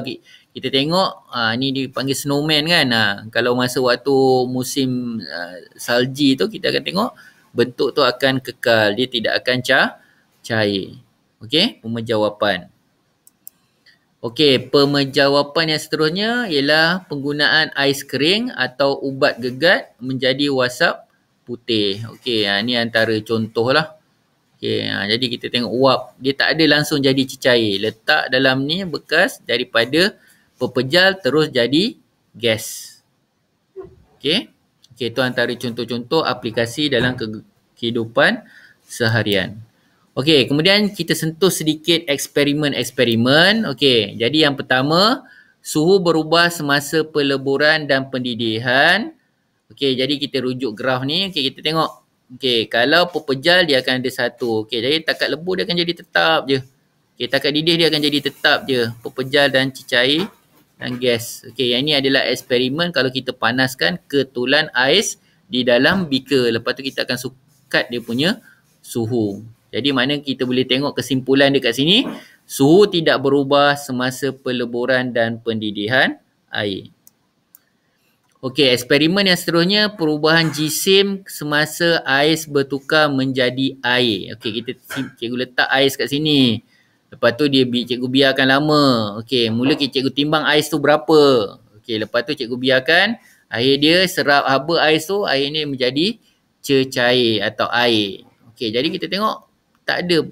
A: kita tengok ni dipanggil snowman kan. Kalau masa waktu musim salji tu kita akan tengok bentuk tu akan kekal, dia tidak akan cair. Okey, pemejawapan. Okey, pemejawapan yang seterusnya ialah penggunaan ais kering atau ubat gegat menjadi wasap putih. Okey, ni antara contoh lah. Okey, jadi kita tengok uap, dia tak ada langsung jadi cecair. Letak dalam ni bekas daripada pepejal terus jadi gas. Okey. Okey, itu antara contoh-contoh aplikasi dalam kehidupan seharian. Okey, kemudian kita sentuh sedikit eksperimen-eksperimen. Okey, jadi yang pertama, suhu berubah semasa peleburan dan pendidihan. Okey, jadi kita rujuk graf ni. Okey, kita tengok. Okey, kalau pepejal dia akan ada 1. Okey, jadi takat lebur dia akan jadi tetap je. Okey, takat didih dia akan jadi tetap je. Pepejal dan cecair dan gas. Okey, yang ini adalah eksperimen kalau kita panaskan ketulan ais di dalam beaker. Lepas tu kita akan sukat dia punya suhu. Jadi mana kita boleh tengok kesimpulan dekat sini, suhu tidak berubah semasa peleburan dan pendidihan air. Okey, eksperimen yang seterusnya, perubahan jisim semasa ais bertukar menjadi air. Okey, cikgu letak ais kat sini. Lepas tu cikgu biarkan lama. Okey, mula cikgu timbang ais tu berapa. Okey, lepas tu cikgu biarkan Air dia serap haba ais tu, air ni menjadi cecair atau air. Okey, jadi kita tengok tak ada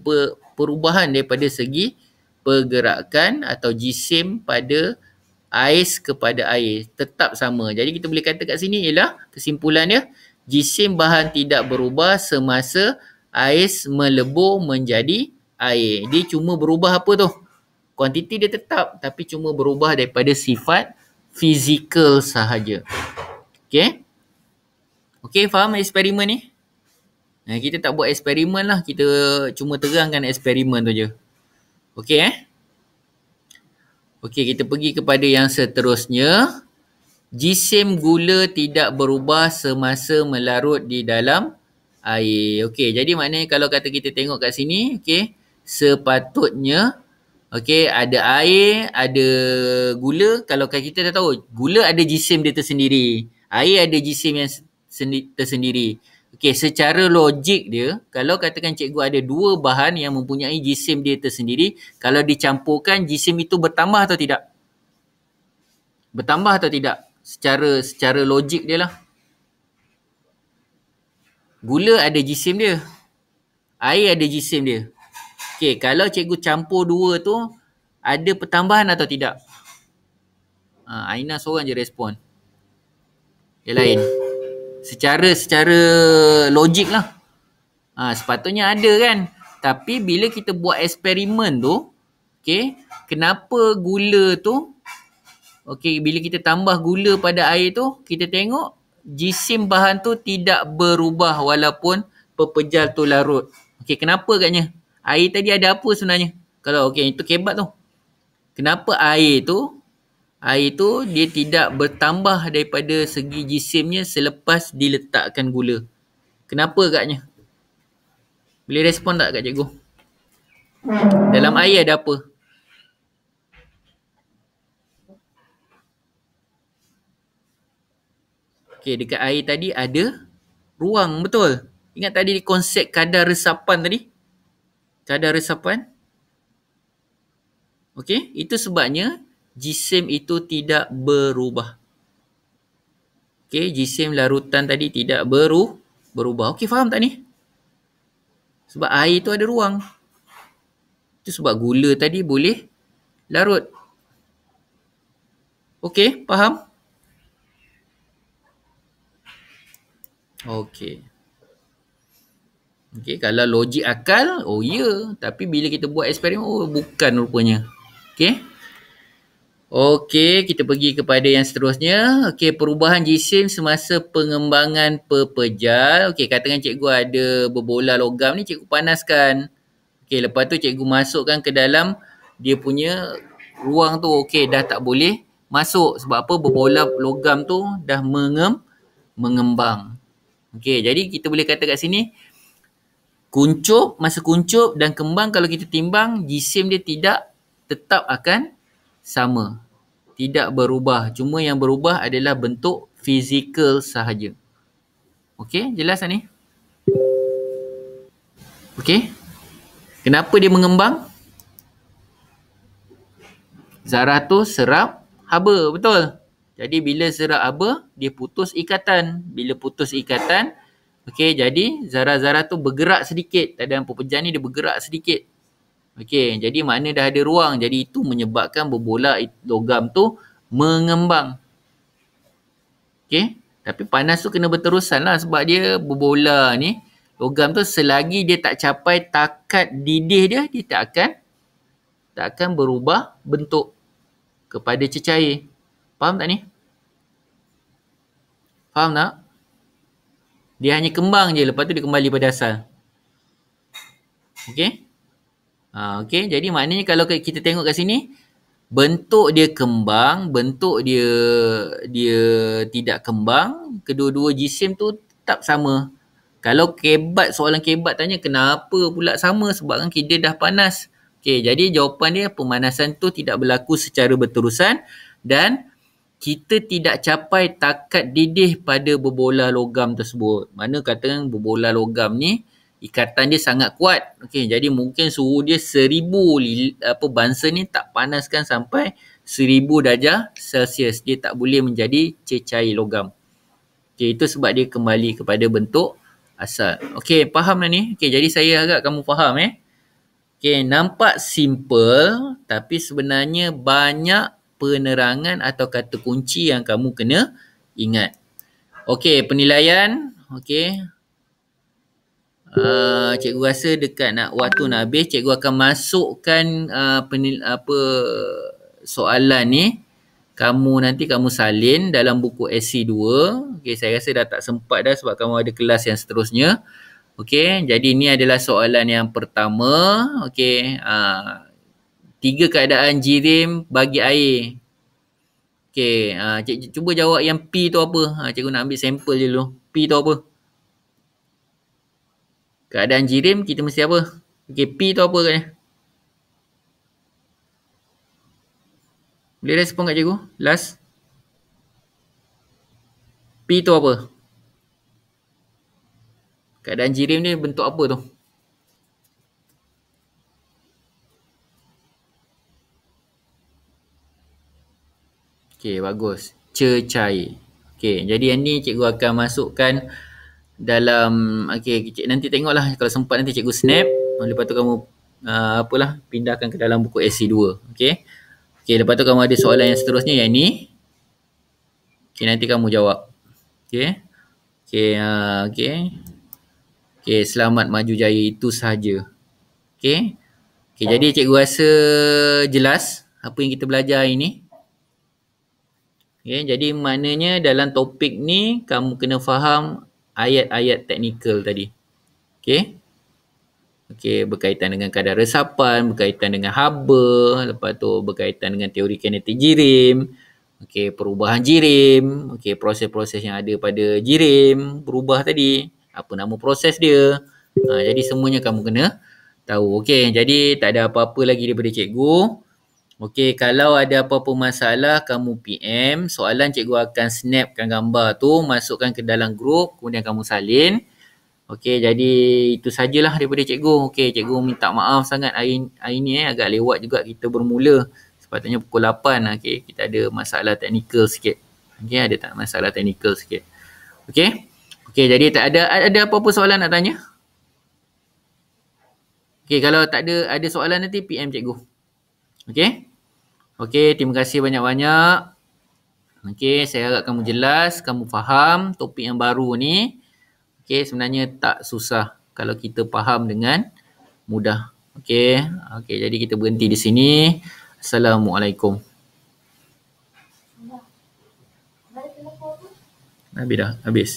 A: perubahan daripada segi pergerakan atau jisim pada ais kepada air. Tetap sama. Jadi kita boleh kata kat sini ialah kesimpulannya, jisim bahan tidak berubah semasa ais melebur menjadi air. Dia cuma berubah apa tu? Kuantiti dia tetap tapi cuma berubah daripada sifat fizikal sahaja. Okey? Okey, faham eksperimen ni? Kita tak buat eksperimen lah. Kita cuma terangkan eksperimen tu je. Okey Okey, kita pergi kepada yang seterusnya. Jisim gula tidak berubah semasa melarut di dalam air. Okey, jadi maknanya kalau kata kita tengok kat sini, okey, sepatutnya okey, ada air, ada gula. Kalau kita dah tahu, gula ada jisim dia tersendiri. Air ada jisim yang tersendiri. Okey, secara logik dia, kalau katakan cikgu ada dua bahan yang mempunyai jisim dia tersendiri, kalau dicampurkan, jisim itu bertambah atau tidak? Bertambah atau tidak? Secara logik dia lah. Gula ada jisim dia. Air ada jisim dia. Okey, kalau cikgu campur dua tu, ada pertambahan atau tidak? Aina seorang je respon. Yang lain. Secara logik lah. Sepatutnya ada kan. Tapi bila kita buat eksperimen tu, okey, kenapa gula tu, okey, bila kita tambah gula pada air tu, kita tengok jisim bahan tu tidak berubah walaupun pepejal tu larut. Okey, kenapa agaknya? Air tadi ada apa sebenarnya? Kalau okey, itu kebat tu. Kenapa air tu dia tidak bertambah daripada segi jisimnya selepas diletakkan gula? Kenapa agaknya? Boleh respon tak kat cikgu? Dalam air ada apa? Okey, dekat air tadi ada ruang, betul? Ingat tadi konsep kadar resapan tadi? Kadar resapan. Okey, itu sebabnya jisim itu tidak berubah. Okey, jisim larutan tadi tidak berubah. Okey, faham tak ni? Sebab air tu ada ruang. Itu sebab gula tadi boleh larut. Okey, faham? Okey. Okey, kalau logik akal, oh ya. Tapi bila kita buat eksperimen, oh bukan rupanya. Okey. Okey, kita pergi kepada yang seterusnya. Okey, perubahan jisim semasa pengembangan pepejal. Okey, katakan cikgu ada berbola logam ni, cikgu panaskan. Okey, lepas tu cikgu masukkan ke dalam dia punya ruang tu. Okey, dah tak boleh masuk. Sebab apa? Berbola logam tu dah mengembang. Okey, jadi kita boleh kata kat sini, masa kuncup dan kembang, kalau kita timbang, jisim dia tetap akan sama. Tidak berubah. Cuma yang berubah adalah bentuk fizikal sahaja. Okey, jelas tak ni? Okey. Kenapa dia mengembang? Zarah tu serap haba, betul? Jadi bila serap haba, dia putus ikatan. Bila putus ikatan, okey, jadi zarah-zarah tu bergerak sedikit. Dalam pepejal ni dia bergerak sedikit. Okey, jadi makna dah ada ruang. Jadi itu menyebabkan berbola logam tu mengembang. Okey, tapi panas tu kena berterusan lah sebab dia berbola ni, logam tu selagi dia tak capai takat didih dia, dia tak akan berubah bentuk kepada cecair. Faham tak ni? Faham tak? Dia hanya kembang je, lepas tu dia kembali pada asal. Okey? Okey, jadi maknanya kalau kita tengok kat sini, bentuk dia kembang, bentuk dia tidak kembang, kedua-dua jisim tu tetap sama. Kalau soalan kebat tanya kenapa pula sama, sebab kan dia dah panas. Okey, jadi jawapan dia pemanasan tu tidak berlaku secara berterusan dan kita tidak capai takat didih pada berbola logam tersebut. Mana katakan berbola logam ni ikatan dia sangat kuat. Okey, jadi mungkin suhu dia 1000, bangsa ni tak panaskan sampai 1000 darjah Celsius. Dia tak boleh menjadi cecair logam. Okey, itu sebab dia kembali kepada bentuk asal. Okey, faham dah ni? Okey, jadi saya harap kamu faham Okey, nampak simple tapi sebenarnya banyak penerangan atau kata kunci yang kamu kena ingat. Okey, penilaian. Okey. Cikgu rasa dekat waktu nak habis, cikgu akan masukkan soalan ni. Nanti kamu salin dalam buku SC2. Okey, saya rasa dah tak sempat dah sebab kamu ada kelas yang seterusnya. Okey, jadi ini adalah soalan yang pertama. Okey, 3 keadaan jirim bagi air. Okey, cikgu cuba jawab yang P tu apa? Cikgu nak ambil sampel je dulu. P tu apa? Keadaan jirim kita mesti apa? Okey, P tu apa kat ni? Boleh respon kat cikgu? Last. P tu apa? Keadaan jirim ni bentuk apa tu? Okey, bagus. Cecair. Okey, jadi yang ni cikgu akan masukkan dalam, nanti tengoklah kalau sempat nanti cikgu snap. Lepas tu kamu pindahkan ke dalam buku SC2. Okey. Okey, lepas tu kamu ada soalan yang seterusnya yang ni. Okey, nanti kamu jawab. Okey. Okey, selamat maju jaya, itu sahaja. Okey. Okey, jadi cikgu rasa jelas apa yang kita belajar hari ni. Okey, jadi maknanya dalam topik ni kamu kena faham ayat-ayat teknikal tadi. Okey. Okey, berkaitan dengan kadar resapan, berkaitan dengan haba, lepas tu berkaitan dengan teori kinetik jirim, okey, perubahan jirim, okey, proses-proses yang ada pada jirim berubah tadi, apa nama proses dia. Jadi semuanya kamu kena tahu. Okey, jadi tak ada apa-apa lagi daripada cikgu. Okey, kalau ada apa-apa masalah kamu PM, soalan cikgu akan snapkan gambar tu, masukkan ke dalam grup, kemudian kamu salin. Okey, jadi itu sajalah daripada cikgu. Okey, cikgu minta maaf sangat hari ni agak lewat juga kita bermula. Sepatutnya pukul 8. Okey, kita ada masalah teknikal sikit. Okey, ada masalah teknikal sikit. Okey. Okey, jadi tak ada apa-apa soalan nak tanya? Okey, kalau tak ada soalan nanti PM cikgu. Okey. Okey, terima kasih banyak-banyak. Okey, saya harap kamu jelas, kamu faham topik yang baru ni. Okey, sebenarnya tak susah kalau kita faham dengan mudah. Okey, jadi kita berhenti di sini. Assalamualaikum. Habis dah, habis.